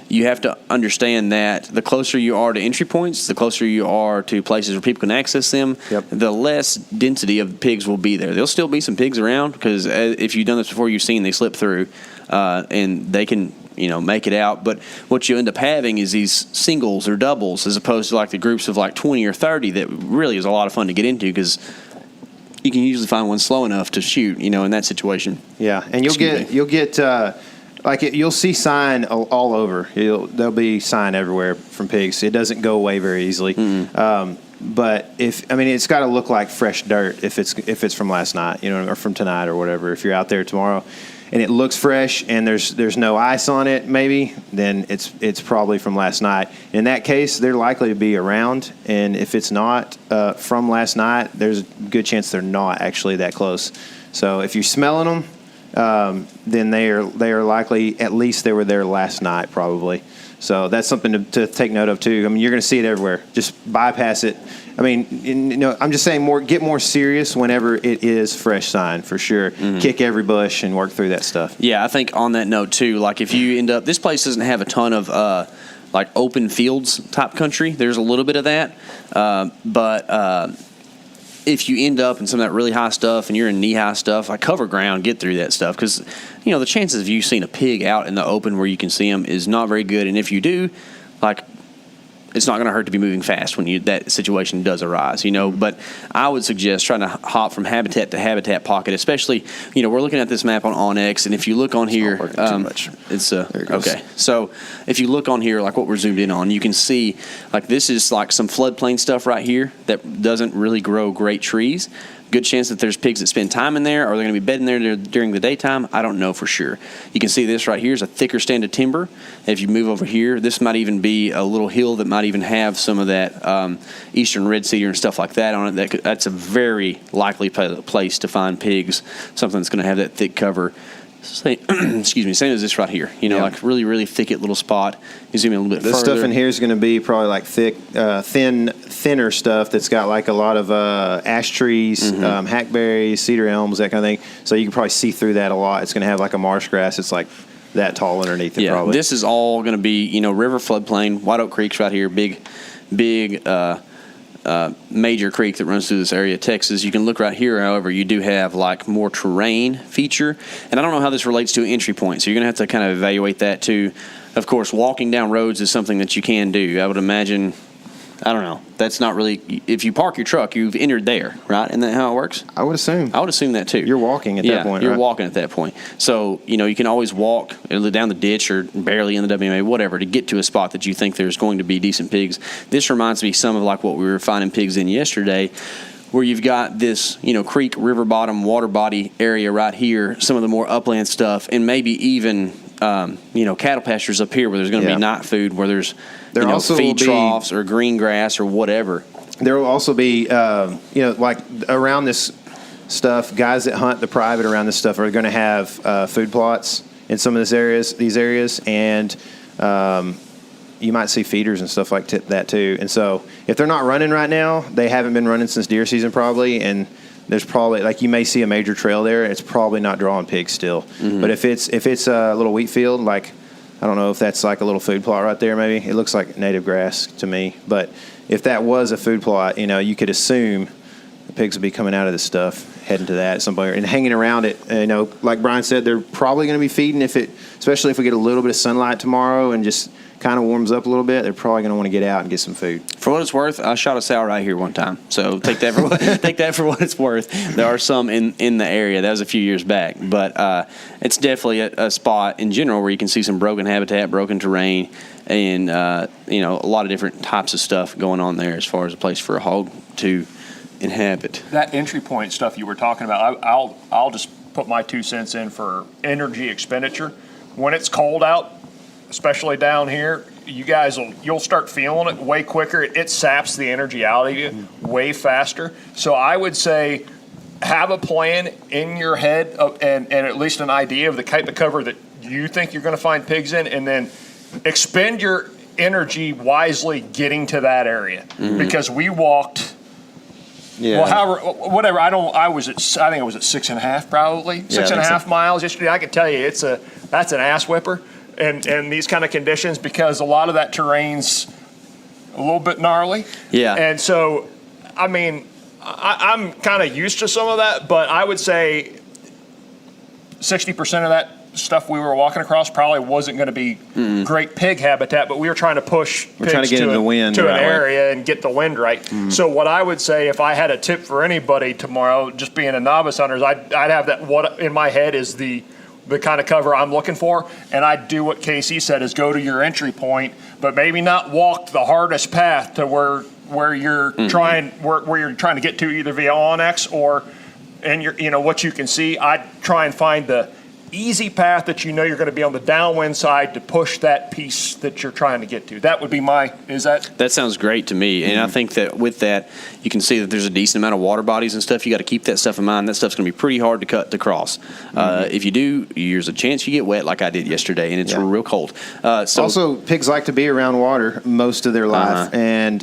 you have to understand that the closer you are to entry points, the closer you are to places where people can access them, Yep. the less density of pigs will be there. There'll still be some pigs around because if you've done this before, you've seen they slip through and they can make it out. But what you end up having is these singles or doubles as opposed to like the groups of like 20 or 30 that really is a lot of fun to get into because you can usually find one slow enough to shoot, in that situation. Yeah, and you'll get you'll see sign all over. There'll be sign everywhere from pigs. It doesn't go away very easily. But it's got to look like fresh dirt if it's from last night, or from tonight or whatever. If you're out there tomorrow, and it looks fresh and there's no ice on it, maybe then it's probably from last night. In that case, they're likely to be around, and if it's not from last night, there's a good chance they're not actually that close. So if you're smelling them, then they are likely at least they were there last night probably. So that's something to take note of too. I mean, you're going to see it everywhere. Just bypass it. I mean, I'm just saying get more serious whenever it is fresh sign for sure. Mm-hmm. Kick every bush and work through that stuff. Yeah, I think on that note too, like if you end up, this place doesn't have a ton of like open fields type country. There's a little bit of that, but if you end up in some of that really high stuff and you're in knee-high stuff, like cover ground, get through that stuff because, the chances of you seeing a pig out in the open where you can see them is not very good. And if you do, it's not going to hurt to be moving fast when that situation does arise, But I would suggest trying to hop from habitat to habitat pocket, especially, we're looking at this map on OnX, and if you look on here, too much. It's There it goes. okay. So if you look on here, like what we're zoomed in on, you can see this is like some floodplain stuff right here that doesn't really grow great trees. Good chance that there's pigs that spend time in there, or they're going to be bedding there during the daytime. I don't know for sure. You can see this right here is a thicker stand of timber. If you move over here, this might even be a little hill that might even have some of that eastern red cedar and stuff like that on it. That's a very likely place to find pigs, something that's going to have that thick cover. Excuse me, same as this right here. Like really, really thicket little spot. You zoom in a little bit This further. stuff in here is going to be probably like thick, thinner stuff that's got like a lot of ash trees, hackberries, cedar elms, that kind of thing. So you can probably see through that a lot. It's going to have like a marsh grass. It's like that tall underneath it probably. This is all going to be, river floodplain. White Oak Creek's right here, big major creek that runs through this area of Texas. You can look right here, however, you do have like more terrain feature. And I don't know how this relates to an entry point, so you're going to have to kind of evaluate that too. Of course, walking down roads is something that you can do. I would imagine, I don't know, that's not really, if you park your truck, you've entered there, right? Isn't that how it works? I would assume. I would assume that too. You're walking at that point, you're right? walking at that point. So, you can always walk down the ditch or barely in the WMA, whatever, to get to a spot that you think there's going to be decent pigs. This reminds me some of like what we were finding pigs in yesterday, where you've got this, creek, river bottom, water body area right here, some of the more upland stuff, and maybe even, cattle pastures up here where there's going to be night food, where there's also feed will be troughs or green grass or whatever. There will also be, like around this stuff, guys that hunt the private around this stuff are going to have food plots in some of these areas, and you might see feeders and stuff like that too. And so if they're not running right now, they haven't been running since deer season probably, and there's probably, like, you may see a major trail there. It's probably not drawing pigs still. Mm-hmm. But if it's a little wheat field, like, I don't know if that's like a little food plot right there maybe. It looks like native grass to me. But if that was a food plot, you could assume the pigs would be coming out of this stuff, heading to that somewhere and hanging around it. Like Brian said, they're probably going to be feeding especially if we get a little bit of sunlight tomorrow and just kind of warms up a little bit, they're probably going to want to get out and get some food. For what it's worth, I shot a sow right here one time. So take that for what it's worth. There are some in the area. That was a few years back. But it's definitely a spot in general where you can see some broken habitat, broken terrain, and a lot of different types of stuff going on there as far as a place for a hog to inhabit. That entry point stuff you were talking about, I'll just put my 2 cents in for energy expenditure. When it's cold out, especially down here, you'll start feeling it way quicker. It saps the energy out of you way faster. So I would say have a plan in your head and at least an idea of the type of cover that you think you're going to find pigs in, and then expend your energy wisely getting to that area. Because we walked. Yeah. Well, however, whatever. I think I was at 6.5 probably. Yeah, 6.5 miles yesterday. I can tell you that's an ass whipper, and these kind of conditions, because a lot of that terrain's a little bit gnarly. Yeah. And so, I mean, I'm kind of used to some of that, but I would say 60% of that stuff we were walking across probably wasn't going to be great pig habitat, but we were trying to push pigs trying to get in the wind to the an right way. area and get the wind right. So what I would say, if I had a tip for anybody tomorrow, just being a novice hunter, I'd have that, what in my head is the kind of cover I'm looking for, and I'd do what K.C. said, is go to your entry point, but maybe not walk the hardest path to where you're trying to get to, either via Onyx or what you can see. I'd try and find the easy path that you're going to be on the downwind side to push that piece that you're trying to get to. That would be That sounds great to me. And I think that with that, you can see that there's a decent amount of water bodies and stuff. You got to keep that stuff in mind. That stuff's going to be pretty hard to cut to cross. If you do, there's a chance you get wet like I did yesterday, and it's real cold. Also, pigs like to be around water most of their life. And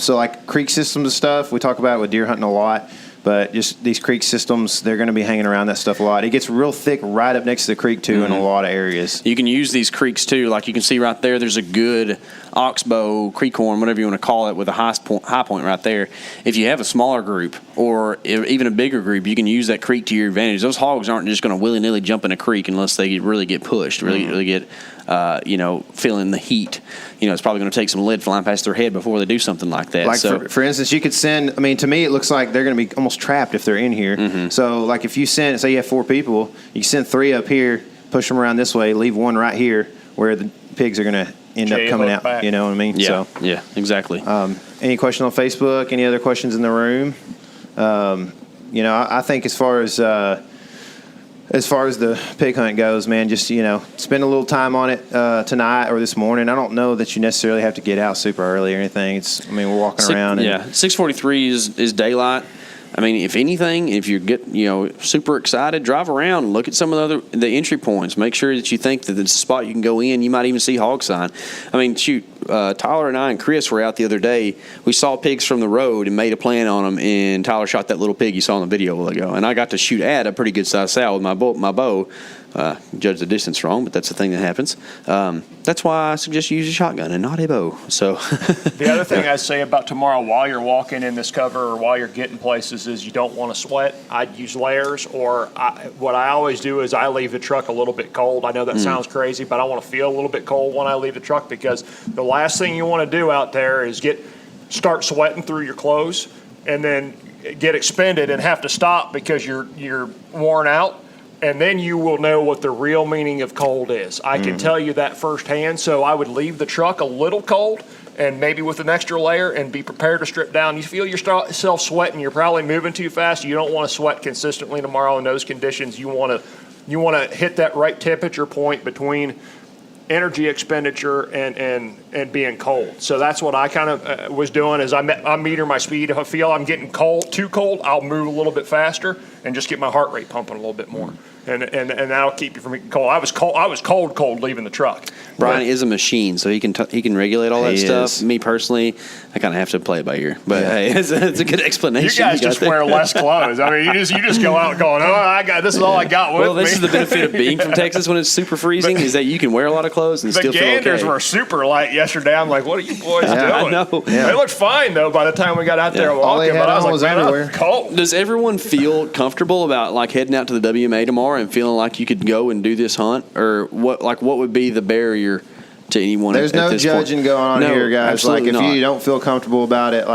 so like creek systems and stuff, we talk about it with deer hunting a lot. But just these creek systems, they're going to be hanging around that stuff a lot. It gets real thick right up next to the creek, too, in a lot of areas. You can use these creeks, too. Like you can see right there, there's a good oxbow, creek horn, whatever you want to call it, with a high point right there. If you have a smaller group or even a bigger group, you can use that creek to your advantage. Those hogs aren't just going to willy-nilly jump in a creek unless they really get pushed, really get feeling the heat. It's probably going to take some lead flying past their head before they do something like that. Like, for instance, you could send, to me, it looks like they're going to be almost trapped if they're in here. So, like, if you say you have 4 people, you send 3 up here, push them around this way, leave 1 right here where the pigs are going to end up coming out. Back. You know what I mean? Yeah, yeah, exactly. Any questions on Facebook? Any other questions in the room? I think as far as the pig hunt goes, man, just, spend a little time on it tonight or this morning. I don't know that you necessarily have to get out super early or anything. We're walking around. 6:43 is daylight. If anything, if you get super excited, drive around and look at some of the entry points. Make sure that you think that it's a spot you can go in. You might even see hog sign. Tyler and I and Chris were out the other day. We saw pigs from the road and made a plan on them. And Tyler shot that little pig you saw in the video a while ago. And I got to shoot at a pretty good sized sow with my bow. Judge the distance wrong, but that's the thing that happens. That's why I suggest you use a shotgun and not a bow. So the other thing I'd say about tomorrow, while you're walking in this cover or while you're getting places, is you don't want to sweat. I'd use layers, or what I always do is I leave the truck a little bit cold. I know that sounds crazy, but I want to feel a little bit cold when I leave the truck, because the last thing you want to do out there is start sweating through your clothes and then get expended and have to stop because you're worn out. And then you will know what the real meaning of cold is. I can tell you that firsthand. So I would leave the truck a little cold, and maybe with an extra layer, and be prepared to strip down. You feel yourself sweating, you're probably moving too fast. You don't want to sweat consistently tomorrow in those conditions. You want to hit that right temperature point between energy expenditure and being cold. So that's what I kind of was doing, is I meter my speed. If I feel I'm getting too cold, I'll move a little bit faster and just get my heart rate pumping a little bit more. And that'll keep you from getting cold. I was cold leaving the truck. Brian is a machine, so he can regulate all that stuff. Is. Me personally, I kind of have to play it by ear. But hey, it's a good explanation. You guys just wear less clothes. You just go out going, this is all I got with me. Well, this is the benefit of being from Texas when it's super freezing, is that you can wear a lot of clothes and still feel okay. The ganders were super light yesterday. I'm like, what are you boys doing? I know. Yeah. They looked fine though by the time we got out there walking. All they had but I was on like, was man, underwear. I'm cold. Does everyone feel comfortable about heading out to the WMA tomorrow and feeling like you could go and do this hunt, or what would be the barrier to anyone? There's no judging going on here, guys. If not. you don't feel comfortable about it,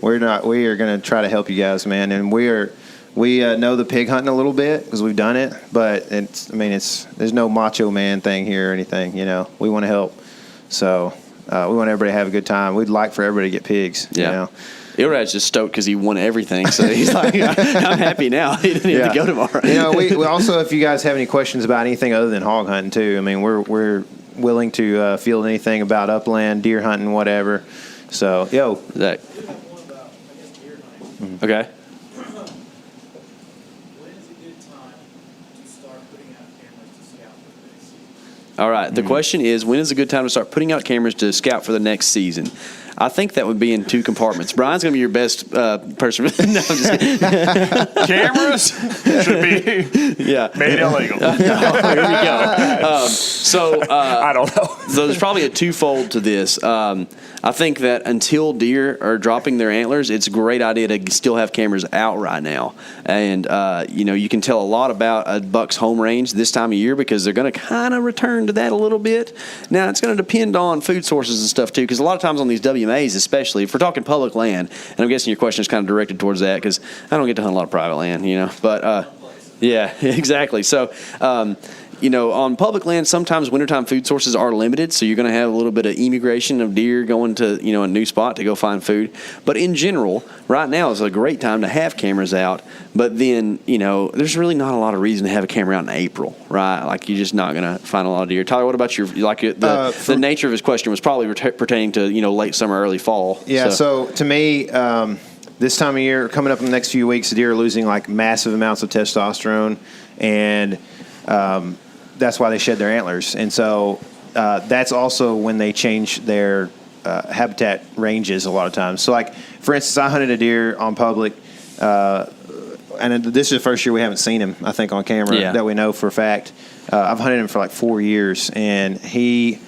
we are going to try to help you guys, man. And we know the pig hunting a little bit because we've done it, but there's no macho man thing here or anything. We want to help, so we want everybody to have a good time. We'd like for everybody to get pigs. Yeah. Ilrad's just stoked because he won everything, so he's like, I'm happy now. He didn't have to go tomorrow. We also, if you guys have any questions about anything other than hog hunting too, we're willing to field anything about upland, deer hunting, whatever. So, Zach. Okay. When is a good time to start putting out cameras to scout for pigs? All right. The question is, when is a good time to start putting out cameras to scout for the next season? I think that would be in 2 compartments. Brian's going to be your best person. No, I'm just kidding. Cameras should be made illegal. Here we go. I don't know. So there's probably a twofold to this. I think that until deer are dropping their antlers, it's a great idea to still have cameras out right now. And, you can tell a lot about a buck's home range this time of year because they're going to kind of return to that a little bit. Now, it's going to depend on food sources and stuff, too, because a lot of times on these WMAs, especially, if we're talking public land, and I'm guessing your question is kind of directed towards that because I don't get to hunt a lot of private land, But, yeah, exactly. So, on public land, sometimes wintertime food sources are limited, so you're going to have a little bit of immigration of deer going to, a new spot to go find food. But in general, right now is a great time to have cameras out. But then, there's really not a lot of reason to have a camera out in April, right? Like, you're just not going to find a lot of deer. Tyler, what about the nature of his question was probably pertaining to, late summer, early fall. Yeah, so to me, this time of year, coming up in the next few weeks, the deer are losing, like, massive amounts of testosterone, and that's why they shed their antlers. And so that's also when they change their habitat ranges a lot of times. So, like, for instance, I hunted a deer on public, and this is the first year we haven't seen him, I think, on camera that we know for a fact. I've hunted him for like 4 years, and he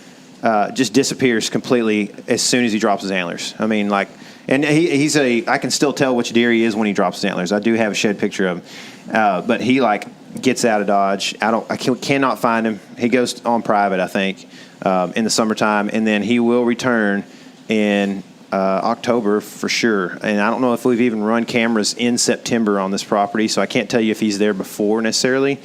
just disappears completely as soon as he drops his antlers. I mean, like, and I can still tell which deer he is when he drops his antlers. I do have a shed picture of him. But he, like, gets out of Dodge. I cannot find him. He goes on private, I think, in the summertime, and then he will return in October for sure. And I don't know if we've even run cameras in September on this property, so I can't tell you if he's there before necessarily.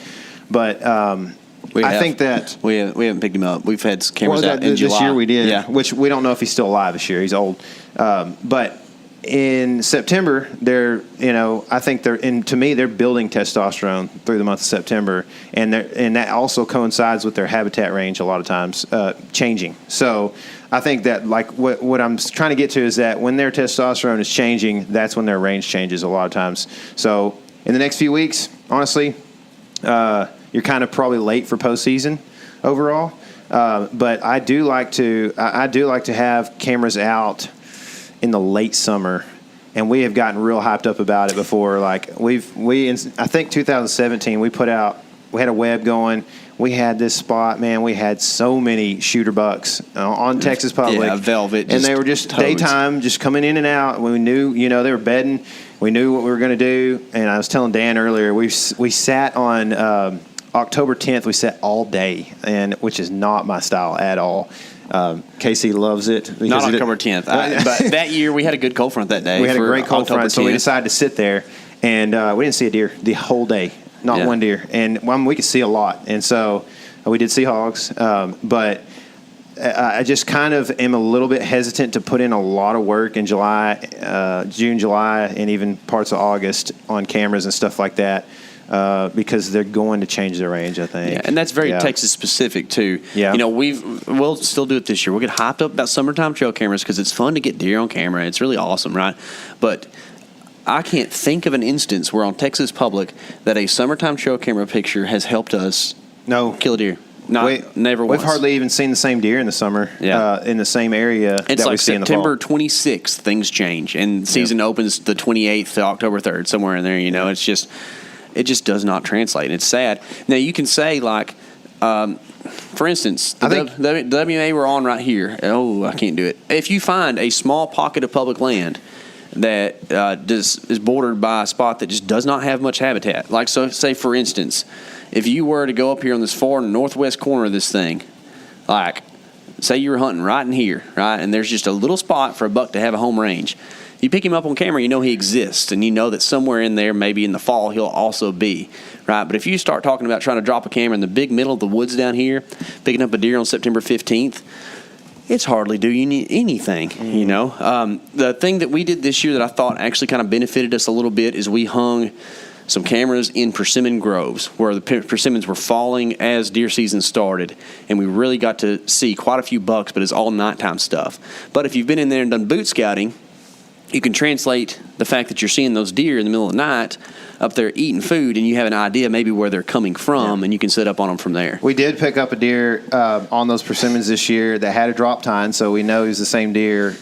But I think that we haven't picked him up. We've had cameras out in July. This year we did, which we don't know if he's still alive this year. He's old, but. In September, I think to me, they're building testosterone through the month of September, and that also coincides with their habitat range a lot of times changing. So I think that, like, what I'm trying to get to is that when their testosterone is changing, that's when their range changes a lot of times. So in the next few weeks, honestly, you're kind of probably late for postseason overall. But I do like to have cameras out in the late summer, and we have gotten real hyped up about it before. Like, I think 2017 we had a web going. We had this spot, man. We had so many shooter bucks on Texas Public. Yeah, velvet. And they were just daytime, just coming in and out. We knew, they were bedding. We knew what we were going to do. And I was telling Dan earlier, we sat on October 10th. We sat all day, which is not my style at all. K.C. loves it. Not October 10th. But that year we had a good cold front that day. We had a great cold front, so we decided to sit there, and we didn't see a deer the whole day. Not one deer. And we could see a lot. And so we did see hogs. But I just kind of am a little bit hesitant to put in a lot of work in June, July, and even parts of August on cameras and stuff like that. Because they're going to change their range, I think. Yeah, and that's very Texas specific too. Yeah. We'll still do it this year. We'll get hyped up about summertime trail cameras because it's fun to get deer on camera. It's really awesome, right? But I can't think of an instance where on Texas Public that a summertime trail camera picture has helped us kill a deer. Never once. We've hardly even seen the same deer in the summer in the same area it's that like we see in the September fall. 26th, things change, and season opens the 28th to October 3rd, somewhere in there. It just does not translate, and it's sad. Now, you can say, like, for instance, the WMA we're on right here. Oh, I can't do it. If you find a small pocket of public land that is bordered by a spot that just does not have much habitat, like, so say, for instance, if you were to go up here on this far northwest corner of this thing, like, say you were hunting right in here, right, and there's just a little spot for a buck to have a home range. You pick him up on camera, you know he exists, and you know that somewhere in there, maybe in the fall, he'll also be, right? But if you start talking about trying to drop a camera in the big middle of the woods down here, picking up a deer on September 15th, it's hardly doing anything, The thing that we did this year that I thought actually kind of benefited us a little bit is we hung some cameras in persimmon groves where the persimmons were falling as deer season started, and we really got to see quite a few bucks, but it's all nighttime stuff. But if you've been in there and done boot scouting, you can translate the fact that you're seeing those deer in the middle of the night up there eating food, and you have an idea maybe where they're coming from, and you can set up on them from there. We did pick up a deer on those persimmons this year that had a drop tine, so we know he's the same deer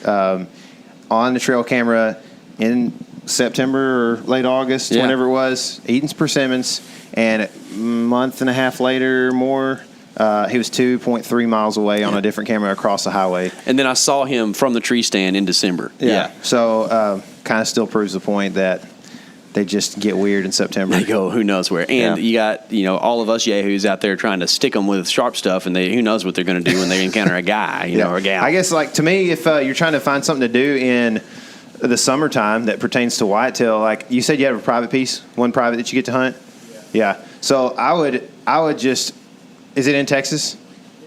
on the trail camera in September or late August, whenever it was, eating persimmons, and a month and a half later, more, he was 2.3 miles away on a different camera across the highway. And then I saw him from the tree stand in December. Yeah. So kind of still proves the point that they just get weird in September. They go who knows where. And you got, all of us yahoos out there trying to stick them with sharp stuff, and who knows what they're going to do when they encounter a guy, or a gal. I guess, to me, if you're trying to find something to do in the summertime that pertains to whitetail, like you said, you have a private piece, one private that you get to hunt. Yeah. So I would just. Is it in Texas?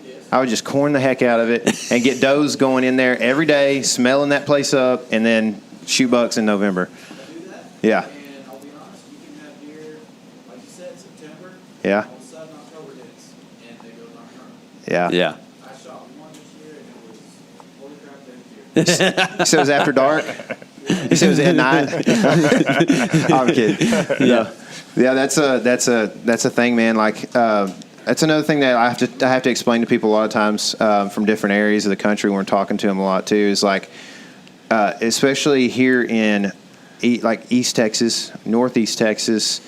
It is. I would just corn the heck out of it and get does going in there every day, smelling that place up, and then shoot bucks in November. Do that. Yeah. And I'll be honest, you can have deer, like you said, September. Yeah. All of a sudden, October hits, and they go nocturnal. Yeah. Yeah. I shot one this year, and it was, holy crap, there's deer. You said it was after dark? You said it was at night? I'm kidding. Yeah. Yeah, that's a thing, man. That's another thing that I have to explain to people a lot of times from different areas of the country when we're talking to them a lot too. Is especially here in East Texas, Northeast Texas,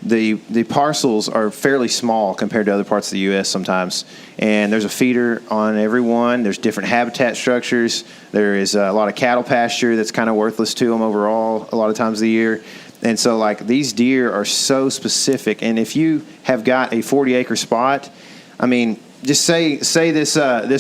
the parcels are fairly small compared to other parts of the U.S. sometimes. And there's a feeder on every one. There's different habitat structures. There is a lot of cattle pasture that's kind of worthless to them overall a lot of times of the year. And so, these deer are so specific. And if you have got a 40-acre spot, I mean, just say this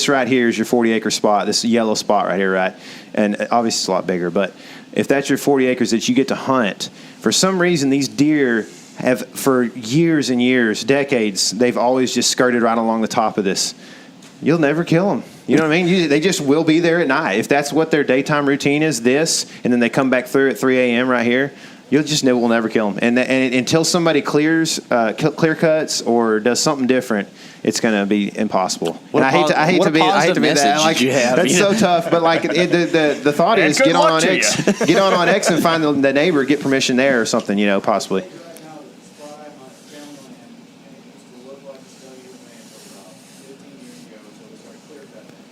right here is your 40-acre spot, this yellow spot right here, right? And obviously it's a lot bigger. But if that's your 40 acres that you get to hunt, for some reason these deer have, for years and years, decades, they've always just skirted right along the top of this. You'll never kill them. You know what I mean? They just will be there at night. If that's what their daytime routine is, and then they come back through at 3 a.m. right here, you'll just know we'll never kill them. And until somebody clear cuts or does something different, it's going to be impossible. And I hate to be that. That's so tough. But the thought is get on X and find the neighbor, get permission there or something. Possibly.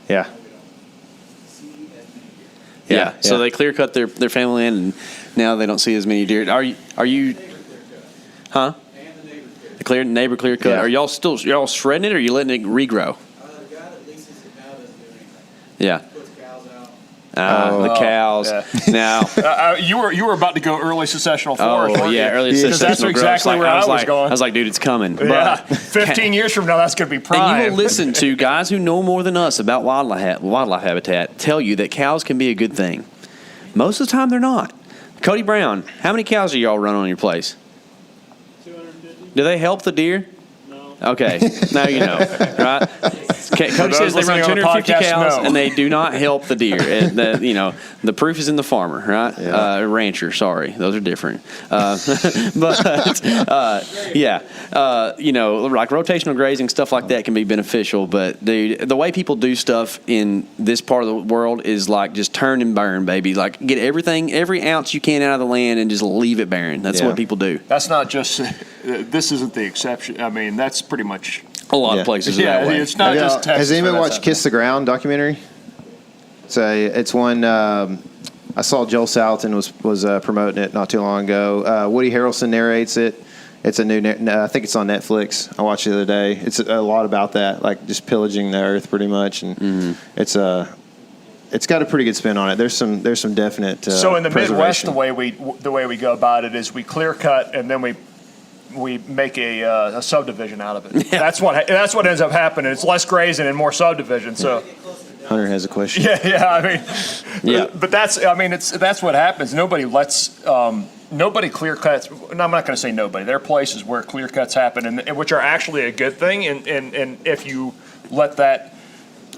Yeah. Yeah. So they clear cut their family land, and now they don't see as many deer. Are you? Huh? The neighbor clear cut. Yeah. Are y'all shredding it, or are you letting it regrow? The guy that leases the cow doesn't do anything. Yeah. Puts cows out. The cows. Yeah. Now, you were about to go early successional forest. early Because successional that's growth. exactly where I was going. I was like, dude, it's coming. Yeah. But 15 years from now, that's going to be prime. And you will listen to guys who know more than us about wildlife habitat tell you that cows can be a good thing. Most of the time, they're not. Cody Brown, how many cows do y'all run on your place? 250. Do they help the deer? No. Okay, now you know, right? Cody says they run 250 cows, and they do not help the deer. And the proof is in the farmer, right? Yeah. Rancher, sorry, those are different. Like rotational grazing, stuff like that can be beneficial. But dude, the way people do stuff in this part of the world is just turn and burn, baby. Get every ounce you can out of the land and just leave it barren. That's what people do. That's not just. This isn't the exception. I mean, that's pretty much. A lot of places are that way. It's not just Texas. Has anybody watched Kiss the Ground documentary? It's one I saw Joel Salatin was promoting it not too long ago. Woody Harrelson narrates it. It's a new. I think it's on Netflix. I watched it the other day. It's a lot about that, just pillaging the earth, pretty much, and it's got a pretty good spin on it. There's some definite. So in the Midwest, the way we go about it is we clear cut and then we make a subdivision out of it. Yeah. That's what ends up happening. It's less grazing and more subdivision. So Hunter has a question. But that's what happens. Nobody clear cuts. No, I'm not going to say nobody. There are places where clear cuts happen, and which are actually a good thing. And if you let that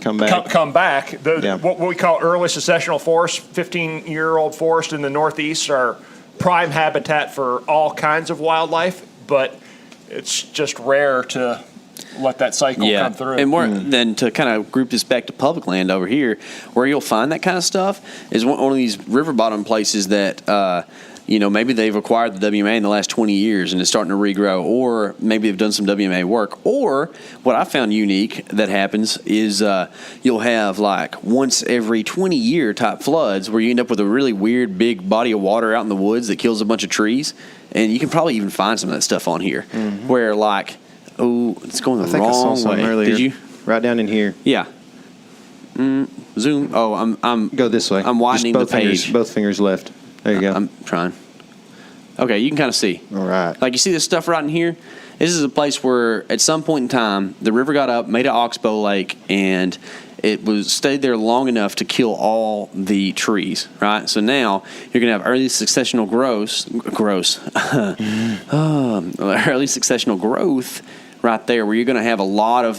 come back, what we call early successional forest, 15-year-old forest in the Northeast are prime habitat for all kinds of wildlife. But it's just rare to let that cycle come through. And then to kind of group this back to public land over here, where you'll find that kind of stuff is one of these river bottom places that maybe they've acquired the WMA in the last 20 years and it's starting to regrow, or maybe they've done some WMA work. Or what I found unique that happens is you'll have like once every 20-year type floods where you end up with a really weird big body of water out in the woods that kills a bunch of trees. And you can probably even find some of that stuff on here where like, it's going the wrong I saw some way. earlier. Did you? Right down in here. Yeah. Zoom. Oh, I'm Go this way. I'm widening Just the page. both fingers left. There you go. I'm trying. Okay, you can kind of see. All right. Like you see this stuff right in here? This is a place where at some point in time, the river got up, made an oxbow lake, and it was stayed there long enough to kill all the trees, right? So now you're going to have early successional growth right there, where you're going to have a lot of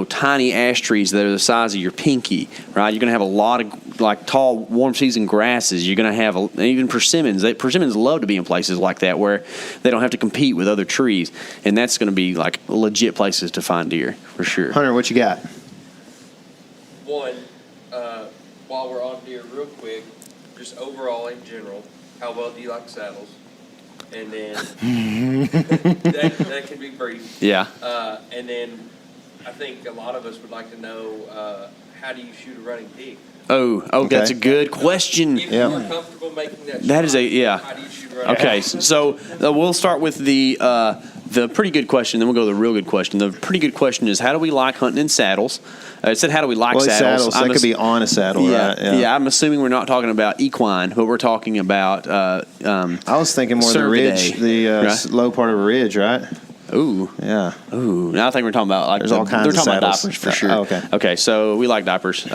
tiny ash trees that are the size of your pinky, right? You're going to have a lot of tall warm season grasses. You're going to have even persimmons. Persimmons love to be in places like that where they don't have to compete with other trees, and that's going to be legit places to find deer for sure. Hunter, what you got? One, while we're on deer real quick, just overall in general, how well do you like saddles? And then that can be brief. Yeah. And then I think a lot of us would like to know, how do you shoot a running pig? Oh, that's a good question. If you're comfortable making that That is shot, how do you shoot a running Okay, pig? so we'll start with the pretty good question, then we'll go to the real good question. The pretty good question is, how do we like hunting in saddles? It said, how do we like saddles? That could be on a saddle, right? Yeah, I'm assuming we're not talking about equine, but we're talking about I was thinking more the ridge, right? low part of a ridge, right? Ooh. Yeah. Ooh. Now I think we're talking about There's all kinds they're of talking about saddles. diapers for sure. Oh, okay. Okay, so we like diapers.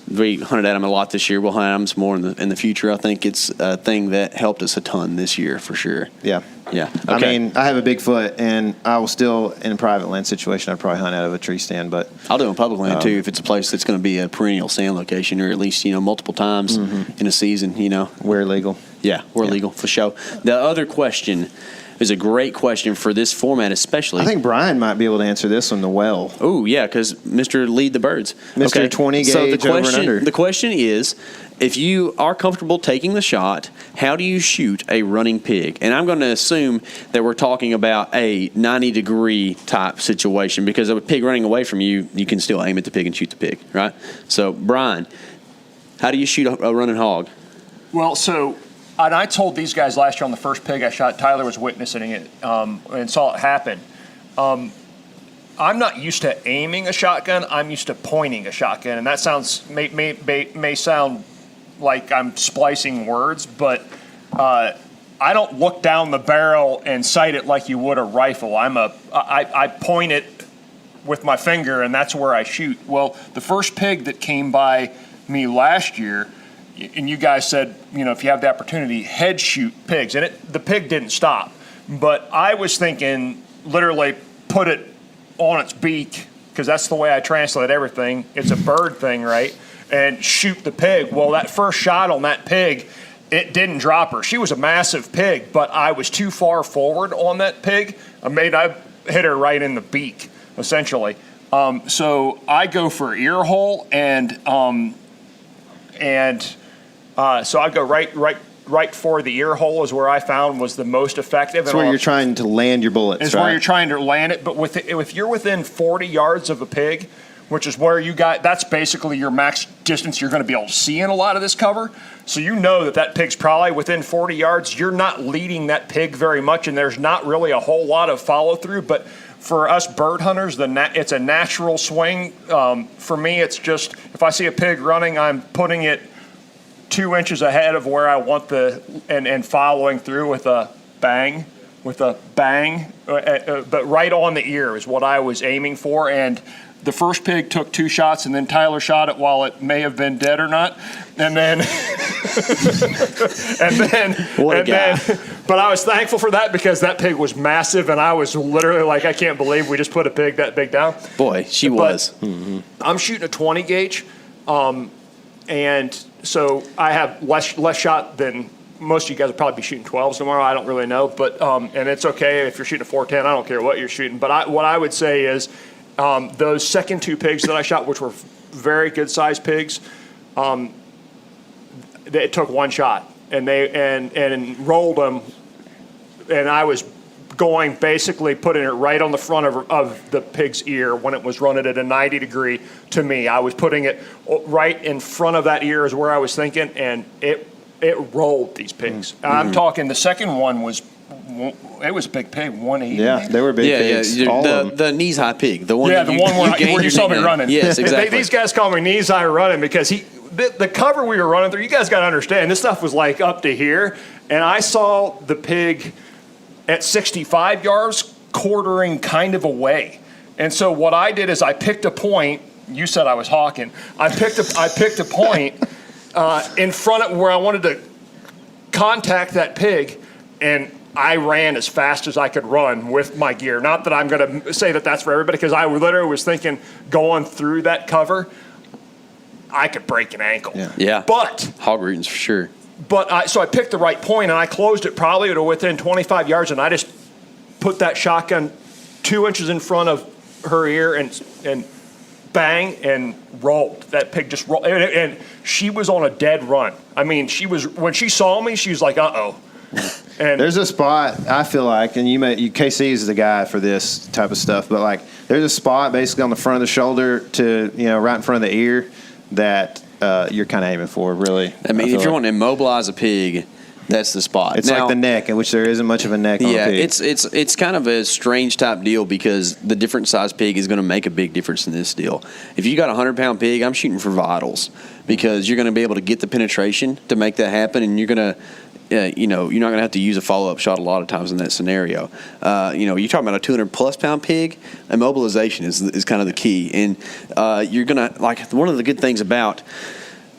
We hunted at them a lot this year. We'll hunt at them some more in the future. I think it's a thing that helped us a ton this year for sure. Yeah. Yeah. Okay. I mean, I have a big foot, and I will still, in a private land situation, I'd probably hunt out of a tree stand. But I'll do it in public land too if it's a place that's going to be a perennial sand location, or at least multiple times in a season. Where legal. Yeah, we're legal for sure. The other question is a great question for this format, especially. I think Brian might be able to answer this one well. Oh yeah, because Mr. Lead the Birds, Mr. 20 gauge so the question, over and under. The question is, if you are comfortable taking the shot, how do you shoot a running pig? And I'm going to assume that we're talking about a 90-degree type situation, because a pig running away from you, you can still aim at the pig and shoot the pig, right? So, Brian, how do you shoot a running hog? Well, and I told these guys last year on the first pig I shot, Tyler was witnessing it and saw it happen. I'm not used to aiming a shotgun. I'm used to pointing a shotgun, and that may sound like I'm splicing words, but I don't look down the barrel and sight it like you would a rifle. I point it with my finger, and that's where I shoot. Well, the first pig that came by me last year, and you guys said, if you have the opportunity, head shoot pigs. And the pig didn't stop. But I was thinking literally put it on its beak, because that's the way I translate everything. It's a bird thing, right? And shoot the pig. Well, that first shot on that pig, it didn't drop her. She was a massive pig, but I was too far forward on that pig. I hit her right in the beak, essentially. So I go for ear hole, so I go right for the ear hole is where I found was the most effective. That's where you're trying to land your bullets, It's right? where you're trying to land it. But if you're within 40 yards of a pig, which is where that's basically your max distance you're going to be able to see in a lot of this cover. So you know that pig's probably within 40 yards. You're not leading that pig very much, and there's not really a whole lot of follow through. But for us bird hunters, it's a natural swing. For me, it's just if I see a pig running, I'm putting it 2 inches ahead of where I want and following through with a bang, but right on the ear is what I was aiming for. And the first pig took 2 shots, and then Tyler shot it while it may have been dead or not. And then, but I was thankful for that, because that pig was massive, and I was literally like, I can't believe we just put a pig that big down. Boy, she was. I'm shooting a 20 gauge, and so I have less shot than most of you guys will probably be shooting 12s tomorrow. I don't really know, but and it's okay if you're shooting a 410. I don't care what you're shooting. But what I would say is those second 2 pigs that I shot, which were very good sized pigs, it took 1 shot, and they and rolled them, and I was going basically putting it right on the front of the pig's ear when it was running at a 90 degree to me. I was putting it right in front of that ear is where I was thinking, and it rolled these pigs. I'm talking the second one was a big pig, 180. Yeah, they were big pigs. The knees high pig, the one. Yeah, the one where you saw me running. Yes, exactly. These guys call me knees high running because the cover we were running through. You guys got to understand, this stuff was like up to here, and I saw the pig at 65 yards, quartering kind of away. And so what I did is I picked a point. You said I was hawking. I picked a point in front of where I wanted to contact that pig, and I ran as fast as I could run with my gear. Not that I'm going to say that that's for everybody, because I literally was thinking going through that cover, I could break an ankle. Yeah. But hog rootings for sure. But so I picked the right point, and I closed it probably to within 25 yards, and I just put that shotgun 2 inches in front of her ear and bang, and rolled. That pig just rolled, and she was on a dead run. I mean, when she saw me, she was like, "Uh-oh." And there's a spot, I feel like, and KC is the guy for this type of stuff, but like there's a spot basically on the front of the shoulder to, right in front of the ear that you're kind of aiming for, really. I mean, if you want to immobilize a pig, that's the spot. It's like the neck, in which there isn't much of a neck on a pig. It's kind of a strange type deal because the different size pig is going to make a big difference in this deal. If you got a 100-pound pig, I'm shooting for vitals because you're going to be able to get the penetration to make that happen, and you're going to you're not going to have to use a follow-up shot a lot of times in that scenario. You're talking about a 200-plus pound pig, immobilization is kind of the key. And you're going to, like, one of the good things about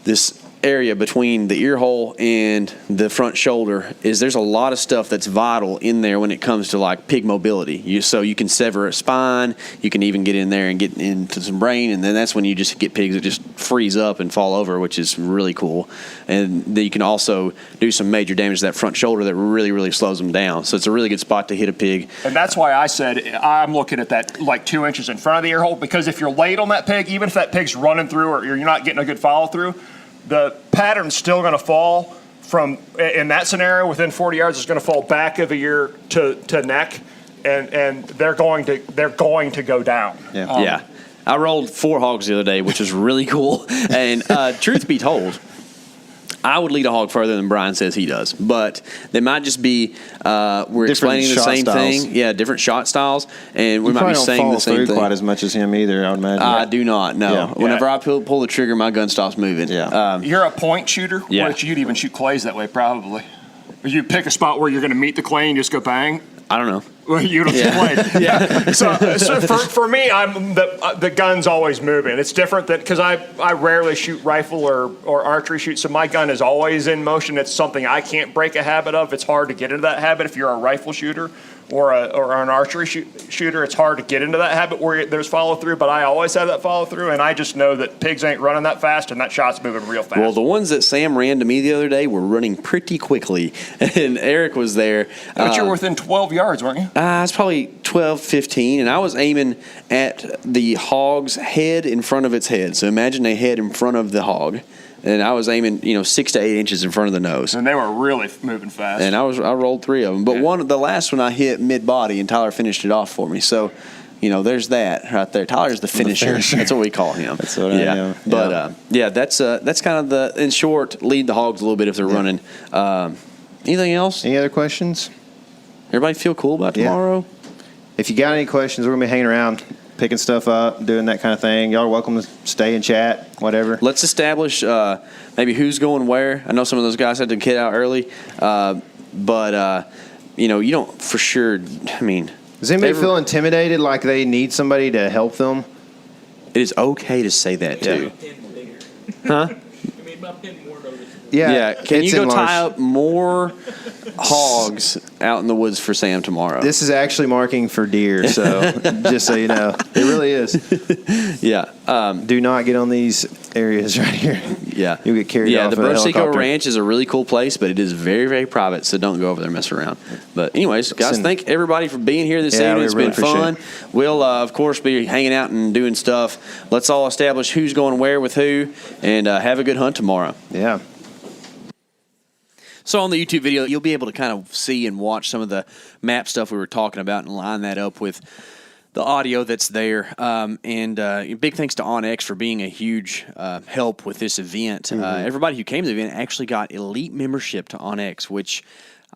this area between the ear hole and the front shoulder is there's a lot of stuff that's vital in there when it comes to like pig mobility. So you can sever a spine, you can even get in there and get into some brain, and then that's when you just get pigs that just freeze up and fall over, which is really cool. And then you can also do some major damage to that front shoulder that really, really slows them down. So it's a really good spot to hit a pig. And that's why I said I'm looking at that like 2 inches in front of the ear hole, because if you're late on that pig, even if that pig's running through or you're not getting a good follow through, the pattern's still going to fall from, in that scenario, within 40 yards, it's going to fall back of the ear to neck, and they're going to go down. Yeah. I rolled 4 hogs the other day, which was really cool. And truth be told, I would lead a hog further than Brian says he does, but they might just be we're different explaining the same thing. Yeah, different shot styles, and we might be saying the same thing. Quite as much as him either, I would imagine. I do not. No. Yeah. Whenever I pull the trigger, my gun stops moving. Yeah. You're a point shooter, which you'd even shoot clays that way probably. You pick a spot where you're going to meet the clay and just go bang. I don't know. Well, you don't play. Yeah. So for me, I'm the gun's always moving. It's different because I rarely shoot rifle or archery shoot, so my gun is always in motion. It's something I can't break a habit of. It's hard to get into that habit if you're a rifle shooter or an archery shooter. It's hard to get into that habit where there's follow through, but I always have that follow through, and I just know that pigs ain't running that fast, and that shot's moving real fast. Well, the ones that Sam ran to me the other day were running pretty quickly, and Eric was there. But you were within 12 yards, weren't you? It's probably 12, 15, and I was aiming at the hog's head in front of its head. So imagine a head in front of the hog. And I was aiming, 6 to 8 inches in front of the nose. And they were really moving fast. And I rolled 3 of them. But the last one I hit mid-body, and Tyler finished it off for me. So, there's that right there. Tyler's the finisher. That's what we call him. That's what I am. But, that's kind of in short, lead the hogs a little bit if they're running. Anything else? Any other questions? Everybody feel cool about tomorrow? If you got any questions, we're going to be hanging around, picking stuff up, doing that kind of thing. Y'all are welcome to stay and chat, whatever. Let's establish maybe who's going where. I know some of those guys had to get out early, but you don't for sure. I mean, does anybody feel intimidated, like they need somebody to help them? It is okay to say that too. Huh? I mean, my pin more noticeable. Yeah. Can you go tie up more hogs out in the woods for Sam tomorrow. This is actually marking for deer, so just so you know, it really is. Yeah. Do not get on these areas right here. Yeah. You'll get carried off the in a Brosico helicopter. Ranch is a really cool place, but it is very, very private, so don't go over there and mess around. But anyways, guys, thank everybody for being here this evening. we It's really been fun. We'll, of course, be hanging out and doing stuff. Let's all establish who's going where with who, and have a good hunt tomorrow. Yeah. So on the YouTube video, you'll be able to kind of see and watch some of the map stuff we were talking about and line that up with the audio that's there. And big thanks to OnX for being a huge help with this event. Everybody who came to the event actually got elite membership to OnX, which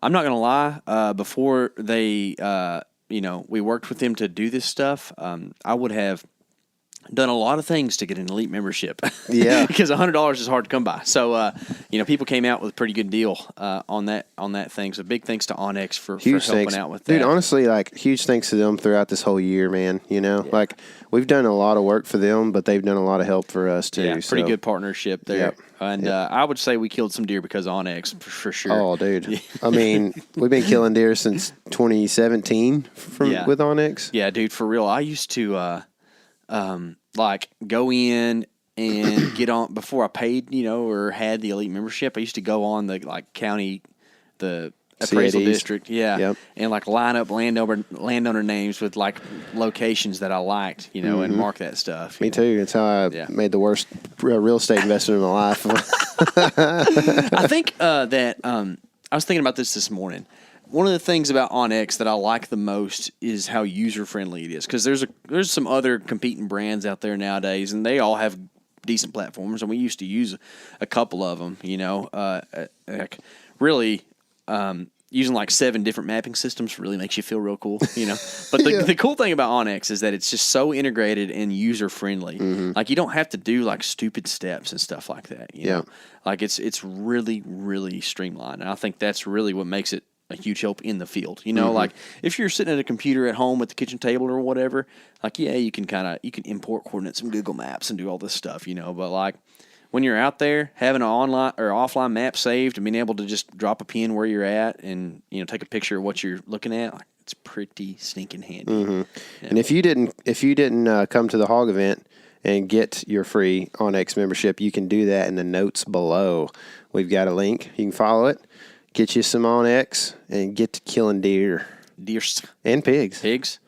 I'm not going to lie, before they, we worked with them to do this stuff, I would have done a lot of things to get an elite membership. Yeah. Because $100 is hard to come by. So, people came out with a pretty good deal on that thing. So big thanks to OnX for helping out with that. Dude, honestly, huge thanks to them throughout this whole year, man. We've done a lot of work for them, but they've done a lot of help for us too. Yeah, pretty good partnership there. Yep. And I would say we killed some deer because of OnX for sure. Oh, dude. I mean, we've been killing deer since 2017 with Onyx. Yeah, dude, for real. I used to go in and get on before I paid, or had the elite membership. I used to go on the county, the appraisal CADs. district, and line up landowner names with locations that I liked, and mark that stuff. Me too. That's how I made the worst real estate investment in my life. I think that I was thinking about this morning. One of the things about OnX that I like the most is how user friendly it is, because there's some other competing brands out there nowadays, and they all have decent platforms, and we used to use a couple of them. Really. Using 7 different mapping systems really makes you feel real cool, But the cool thing about OnX is that it's just so integrated and user friendly. You don't have to do stupid steps and stuff like that. You know? It's really, really streamlined, and I think that's really what makes it a huge help in the field. If you're sitting at a computer at home at the kitchen table or whatever, you can import coordinates from Google Maps and do all this stuff, but when you're out there, having an online or offline map saved and being able to just drop a pin where you're at and take a picture of what you're looking at, it's pretty stinking handy. Yeah. And if you didn't come to the hog event and get your free OnX membership, you can do that in the notes below. We've got a link. You can follow it, get you some OnX, and get to killing deer and pigs.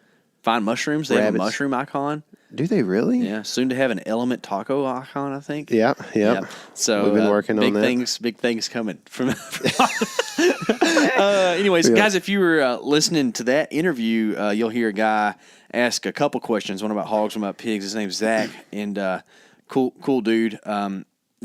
Find mushrooms. They have a mushroom icon. Do they really? Yeah, soon to have an element taco icon, I think. Yeah. So we've been working on that. Big things coming from. Anyways, guys, if you were listening to that interview, you'll hear a guy ask a couple questions. One about hogs, one about pigs. His name's Zach, and cool dude.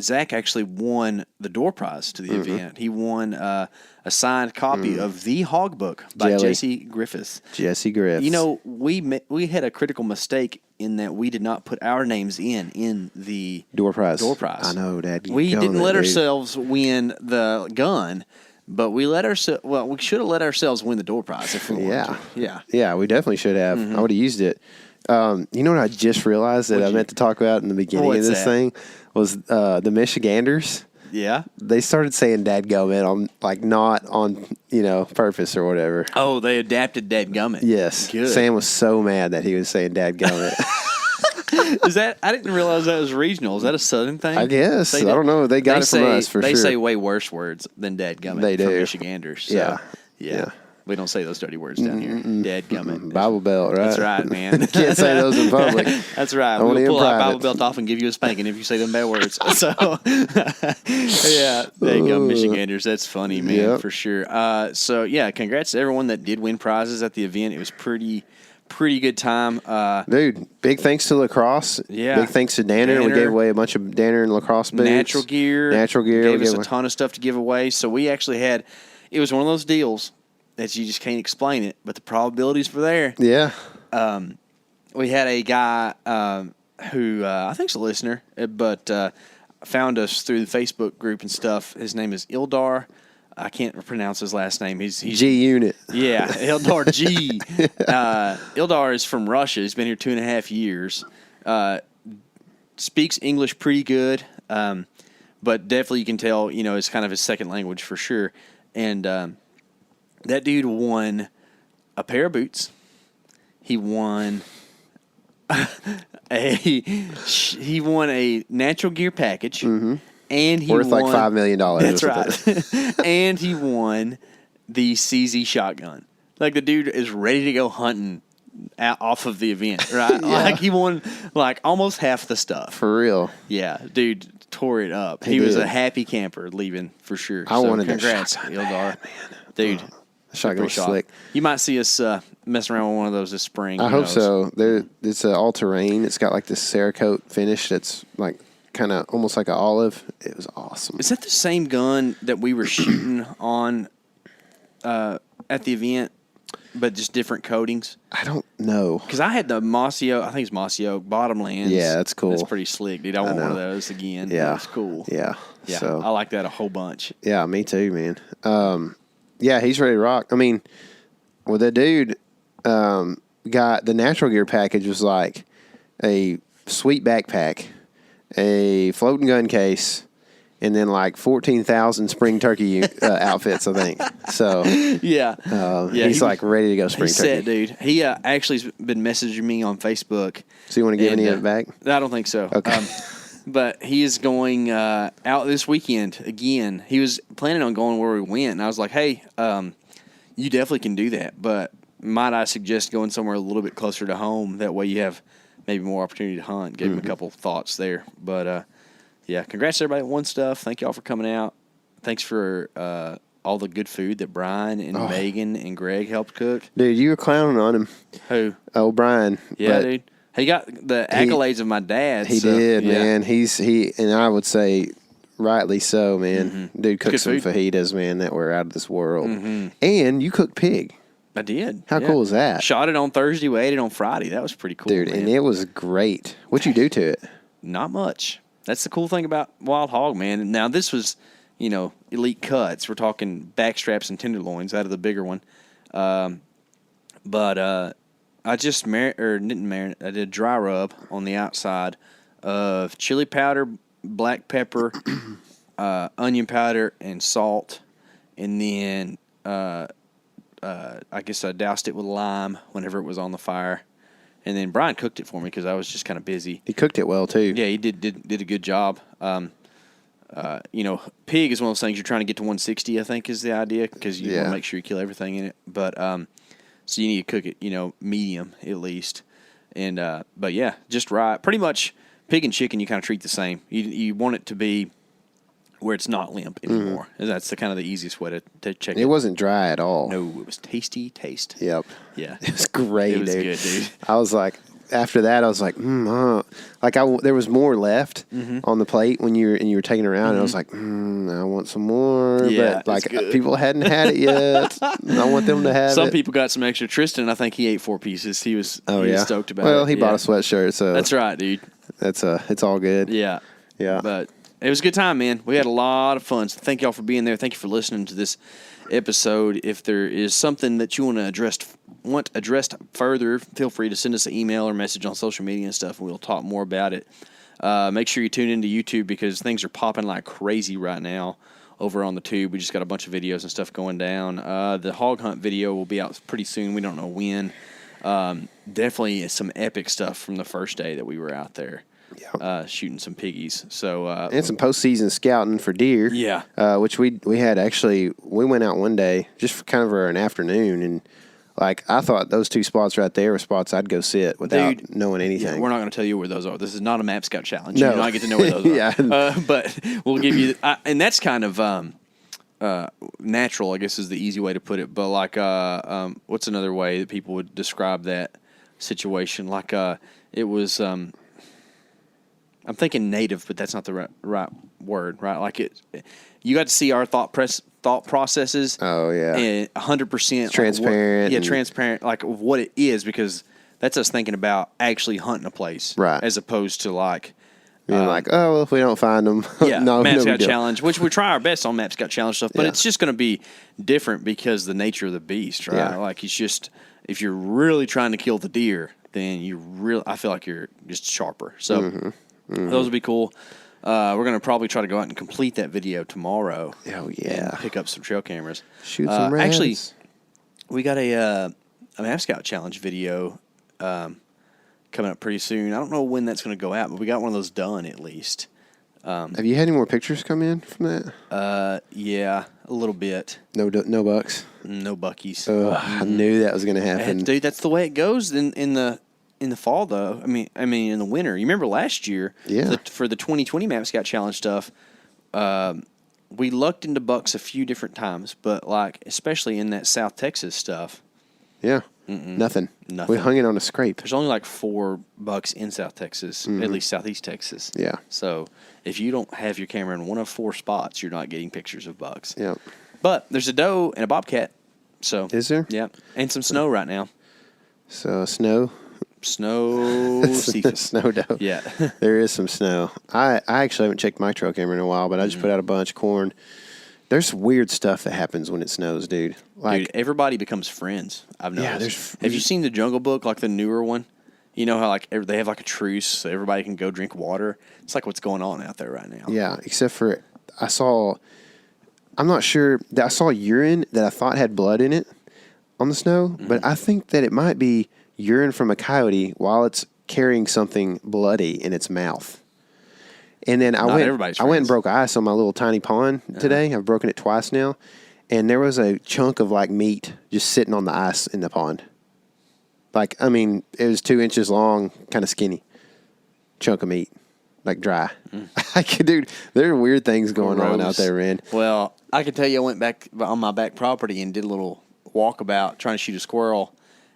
Zach actually won the door prize to the event. He won a signed copy of The Hog Book by Jesse Griffiths. Jesse Griffiths. We had a critical mistake in that we did not put our names in the door prize. I know, Dad. We didn't let ourselves win the gun, but we we should have let ourselves win the door prize if we wanted to. Yeah, we definitely should have. I would have used it. You know what I just realized that I meant to talk about in the beginning of this thing was the Michiganders. Yeah, they started saying "dadgummit" on not on purpose or whatever. Oh, they adapted "dadgummit." Yes, good. Sam was so mad that he was saying "dadgummit." Is that? I didn't realize that was regional. Is that a Southern thing? I guess. I don't know. They got it from us for sure. They say way worse words than "dadgummit." They do. For Michiganders. So, yeah. We don't say those dirty words down here. Dadgummit. Bible belt, right? That's right, man. Can't say those in public. That's right. We'll pull our Bible belt off and give you a spanking if you say them bad words. So, there you go, Michiganders. That's funny, man, for sure. Congrats to everyone that did win prizes at the event. It was pretty good time. Dude, big thanks to lacrosse. Yeah. Big thanks to Danner. We gave away a bunch of Danner and lacrosse boots. Natural gear. Gave us a ton of stuff to give away. So we actually had, it was one of those deals that you just can't explain it, but the probabilities were there. Yeah. We had a guy who I think's a listener, but found us through the Facebook group and stuff. His name is Ildar. I can't pronounce his last name. He's G-Unit. Yeah, Ildar G. Ildar is from Russia. He's been here 2.5 years. Speaks English pretty good, but definitely you can tell, it's kind of his second language for sure. And That dude won a pair of boots. He won he won a natural gear package, and he Worth won, like $5 million. That's right. And he won the CZ shotgun. Like the dude is ready to go hunting off of the event, right? Like he won like almost half the stuff. For real. Yeah, dude tore it up. He was a happy camper leaving for sure. I wanted that congrats, shotgun Ildar. Dude. Shotgun was Shot. slick. You might see us messing around with one of those this spring. I Who hope knows? so. It's all terrain. It's got like this Cerakote finish that's like kind of almost like an olive. It was awesome. Is that the same gun that we were shooting on at the event, but just different coatings? I don't know. Because I had the Mossy Oak, I think it's Mossy Oak Bottomlands. Yeah, that's cool. That's pretty slick, dude. I want one of those again. Yeah. It's cool. Yeah. Yeah, So, I like that a whole bunch. yeah, me too, man. Yeah, he's ready to rock. I mean, well, that dude got the natural gear package was like a sweet backpack, a floating gun case, and then like 14,000 spring turkey outfits, I think. So Yeah. he's like ready to go spring He's turkey. set, dude. He actually's been messaging me on Facebook. So you want to give any of it back? I don't think so. Okay. But he is going out this weekend again. He was planning on going where we went, and I was like, hey, you definitely can do that, but might I suggest going somewhere a little bit closer to home? That way you have maybe more opportunity to hunt. Gave him a couple thoughts there. But, yeah, congrats to everybody that won stuff. Thank y'all for coming out. Thanks for all the good food that Brian and Megan and Greg helped cook. Dude, you were clowning on him. Who? Oh, Brian. Yeah, But dude. He got the accolades of my dad. He so, did, yeah. man. And I would say rightly so, man. Dude cooked Good some food. fajitas, man, that were out of this world. And you cooked pig. I did. How cool is that? Shot it on Thursday. We ate it on Friday. That was pretty cool, Dude, man. and it was great. What'd you do to it? Not much. That's the cool thing about Wild Hog, man. Now, this was, elite cuts. We're talking backstraps and tenderloins out of the bigger one. But I just didn't marinate. I did dry rub on the outside of chili powder, black pepper, onion powder, and salt. And then I guess I doused it with lime whenever it was on the fire. And then Brian cooked it for me because I was just kind of busy. He cooked it well, too. Yeah, he did a good job. Pig is one of those things you're trying to get to 160, I think, is the idea, because you want to make sure you kill everything in it. But so you need to cook it, medium at least. And but yeah, just right. Pretty much pig and chicken you kind of treat the same. You want it to be where it's not limp anymore. And that's the kind of the easiest way to check it. It wasn't dry at all. No, it was tasty taste. Yep. Yeah. It was great, It was dude. good, dude. I was like, after that, I was like, there was more left on the plate when you were taking it around, and I was like, I want some more. Yeah, but like it's good. people hadn't had it yet. I want them to have it. Some people got some extra. Tristan, I think he ate 4 pieces. He was stoked about it. Well, he bought Yeah. a sweatshirt, so That's right, dude. it's all good. Yeah. Yeah. But it was a good time, man. We had a lot of fun. So thank y'all for being there. Thank you for listening to this episode. If there is something that you want addressed further, feel free to send us an email or message on social media and stuff, and we'll talk more about it. Make sure you tune into YouTube because things are popping like crazy right now over on the tube. We just got a bunch of videos and stuff going down. The hog hunt video will be out pretty soon. We don't know when. Definitely some epic stuff from the first day that we were out there. Shooting some piggies. So And some postseason scouting for deer. Yeah. Which we had actually. We went out one day just for kind of an afternoon, and like I thought those 2 spots right there were spots I'd go sit without knowing anything. Yeah, we're not going to tell you where those are. This is not a Map Scout challenge. No. You do not get to know where those are. Yeah. But we'll give you, and that's kind of natural, I guess is the easy way to put it. But like, what's another way that people would describe that situation? Like, it was. I'm thinking native, but that's not the right word, right? Like you got to see our thought processes. Oh yeah, and 100% transparent. Transparent, like what it is, because that's us thinking about actually hunting a place, right? As opposed to like, well, if we don't find them, Map Scout Challenge, which we try our best on Map Scout Challenge stuff, but it's just going to be different because the nature of the beast, right? Yeah. Like it's just if you're really trying to kill the deer, then I feel like you're just sharper. So. Those would be cool. We're going to probably try to go out and complete that video tomorrow. Oh, yeah. And pick up some trail cameras. Shoot some reds. Actually, We got a Map Scout Challenge video coming up pretty soon. I don't know when that's going to go out, but we got one of those done at least. Have you had any more pictures come in from that? Yeah, a little bit. No bucks. No buckies. I knew that was going to happen. Dude, that's the way it goes in the fall, though. I mean, in the winter. You remember last year? Yeah. For the 2020 Map Scout Challenge stuff, we lucked into bucks a few different times, but like especially in that South Texas stuff. Yeah. Nothing. Nothing. We hung it on a scrape. There's only like 4 bucks in South Texas, at least Southeast Texas. Yeah. So if you don't have your camera in one of 4 spots, you're not getting pictures of bucks. Yeah. But there's a doe and a bobcat. So Is there? Yeah, and some snow right now. So snow. Cephas. Snow doe. Yeah. There is some snow. I actually haven't checked my trail camera in a while, but I just put out a bunch of corn. There's weird stuff that happens when it snows, dude. Like Dude, everybody becomes friends. I've noticed. Yeah, have you seen the Jungle Book, like the newer one? You know how like they have like a truce so everybody can go drink water? It's like what's going on out there right now. Yeah, except for I'm not sure, that I saw urine that I thought had blood in it on the snow, but I think that it might be urine from a coyote while it's carrying something bloody in its mouth. And then I went and broke ice on my little tiny pond today. I've broken it twice now. And there was a chunk of like meat just sitting on the ice in the pond. Like, I mean, it was 2 inches long, kind of skinny chunk of meat, like dry. Dude, there are weird things going on out there, man. Well, I can tell you I went back on my back property and did a little walkabout trying to shoot a squirrel.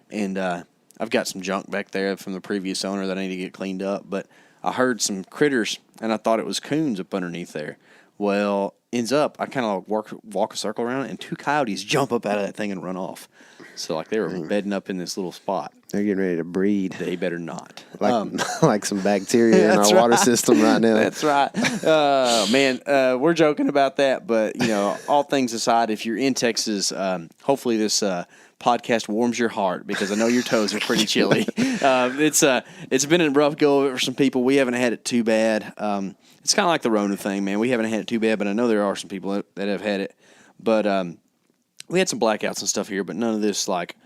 And I've got some junk back there from the previous owner that I need to get cleaned up. But I heard some critters, and I thought it was coons up underneath there. Well, ends up, I kind of walk a circle around, and 2 coyotes jump up out of that thing and run off. So, like, they were bedding up in this little spot. They're getting ready to breed. They better not. Like some bacteria in our water system right now. That's right. Man, we're joking about that, but, you know, all things aside, if you're in Texas, hopefully this podcast warms your heart because I know your toes are pretty chilly. It's been a rough go of it for some people. We haven't had it too bad. It's kind of like the Rona thing, man. We haven't had it too bad, but I know there are some people that have had it. But we had some blackouts and stuff here, but none of this like,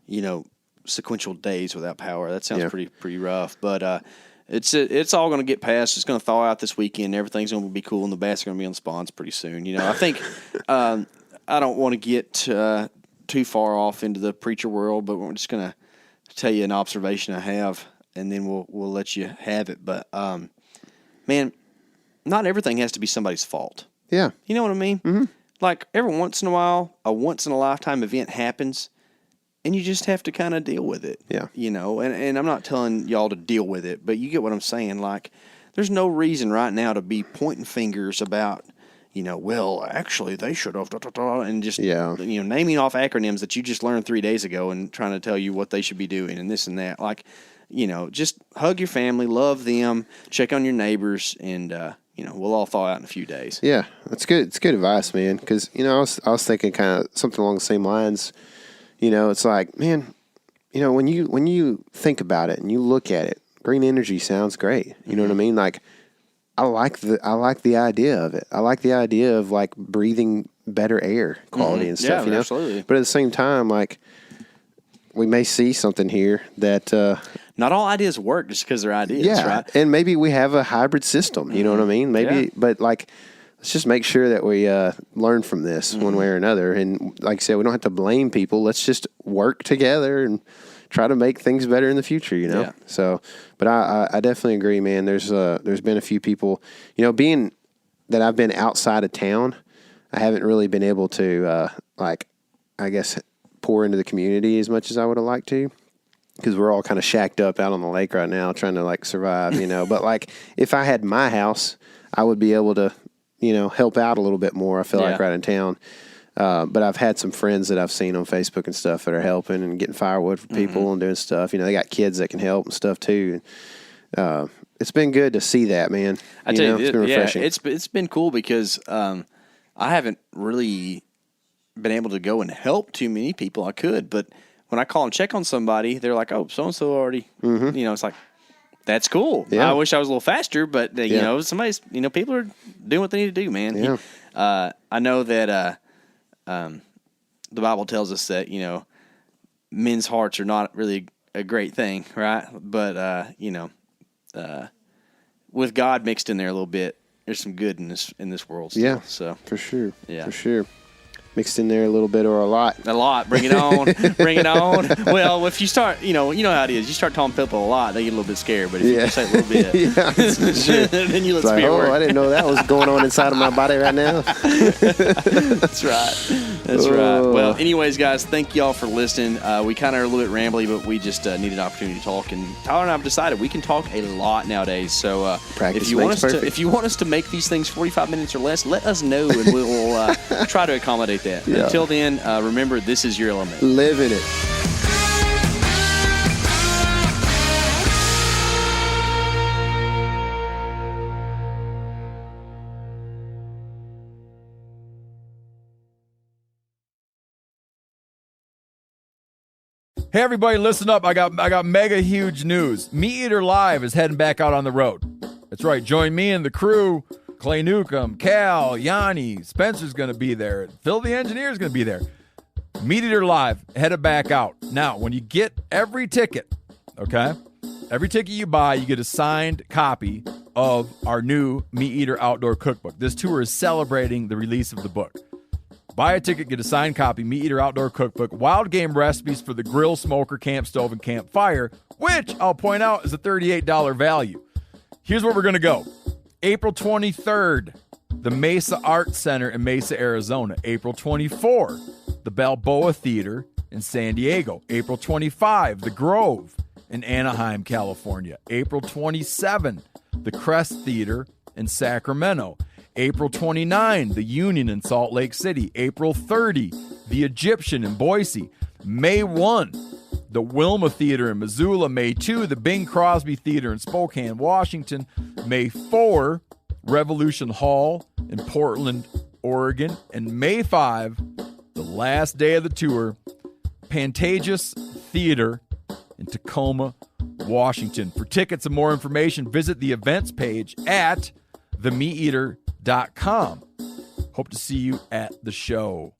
you know, sequential days without power. That sounds pretty rough. But it's all going to get past. It's going to thaw out this weekend. Everything's going to be cool, and the bass are going to be on spawns pretty soon. You know, I think I don't want to get too far off into the preacher world, but we're just going to tell you an observation I have, and then we'll let you have it. But man, not everything has to be somebody's fault. Yeah. You know what I mean? Mm-hmm. Like every once in a while, a once in a lifetime event happens, and you just have to kind of deal with it. Yeah. You know, and I'm not telling y'all to deal with it, but you get what I'm saying. Like, there's no reason right now to be pointing fingers about, you know, well, actually they should have, and just, you know, naming off acronyms that you just learned 3 days ago and trying to tell you what they should be doing and this and that. Like, you know, just hug your family, love them, check on your neighbors, and, you know, we'll all thaw out in a few days. Yeah, that's good. It's good advice, man. Because, you know, I was thinking kind of something along the same lines. You know, it's like, man, you know, when you think about it and you look at it, green energy sounds great. You know what I mean? Like, I like the idea of it. I like the idea of like breathing better air quality and stuff. Yeah, you know, absolutely. But at the same time, like, we may see something here that. Not all ideas work just because they're ideas, right? And maybe we have a hybrid system. You know what I mean? Maybe, but like, let's just make sure that we learn from this one way or another. And like I said, we don't have to blame people. Let's just work together and try to make things better in the future. You know. Yeah. So, but I definitely agree, man. There's been a few people, you know, being that I've been outside of town, I haven't really been able to like, I guess, pour into the community as much as I would have liked to. Because we're all kind of shacked up out on the lake right now trying to, like, survive, you know. But, like, if I had my house, I would be able to, you know, help out a little bit more, I feel like, right in town. But I've had some friends that I've seen on Facebook and stuff that are helping and getting firewood for people and doing stuff. You know, they got kids that can help and stuff, too. It's been good to see that, man. I tell you, it's been refreshing. It's been cool because I haven't really been able to go and help too many people. I could, but when I call and check on somebody, they're like, "Oh, so and so already." You know, it's like, that's cool. Yeah. I wish I was a little faster, but you know, people are doing what they need to do, man. Yeah. I know that the Bible tells us that, you know, men's hearts are not really a great thing, right? But with God mixed in there a little bit, there's some good in this world still. Yeah, so for sure. Yeah. For sure. Mixed in there a little bit or a lot. a lot. Bring it on. Bring it on. Well, if you start, you know how it is. You start telling people a lot, they get a little bit scared. But if you just say a little bit, yeah, that's for sure. then you let It's like, spirit work. I didn't know that was going on inside of my body right now. That's right. That's right. Well, anyways, guys, thank y'all for listening. We kind of are a little bit rambly, but we just need an opportunity to talk. And Tyler and I have decided we can talk a lot nowadays. So Practice if you want makes us perfect. if you want us to make these things 45 minutes or less, let us know, and we'll try to accommodate that. Yeah. Until then, remember, this is your element. Live in it. Hey everybody, listen up. I got mega huge news. Meat Eater Live is heading back out on the road. That's right. Join me and the crew. Clay Newcomb, Cal, Yanni, Spencer's going to be there. Phil the engineer's going to be there. Meat Eater Live headed back out. Now, when you get every ticket, okay? Every ticket you buy, you get a signed copy of our new Meat Eater Outdoor Cookbook. This tour is celebrating the release of the book. Buy a ticket, get a signed copy, Meat Eater Outdoor Cookbook, wild game recipes for the grill, smoker, camp stove, and campfire, which I'll point out is a $38 value. Here's where we're going to go. April 23rd, the Mesa Arts Center in Mesa, Arizona. April 24, the Balboa Theater in San Diego. April 25, the Grove in Anaheim, California. April 27, the Crest Theater in Sacramento. April 29, the Union in Salt Lake City. April 30, the Egyptian in Boise. May 1, the Wilma Theater in Missoula. May 2, the Bing Crosby Theater in Spokane, Washington. May 4, Revolution Hall in Portland, Oregon. And May 5, the last day of the tour, Pantages Theater in Tacoma, Washington. For tickets and more information, visit the events page at themeateater.com. Hope to see you at the show.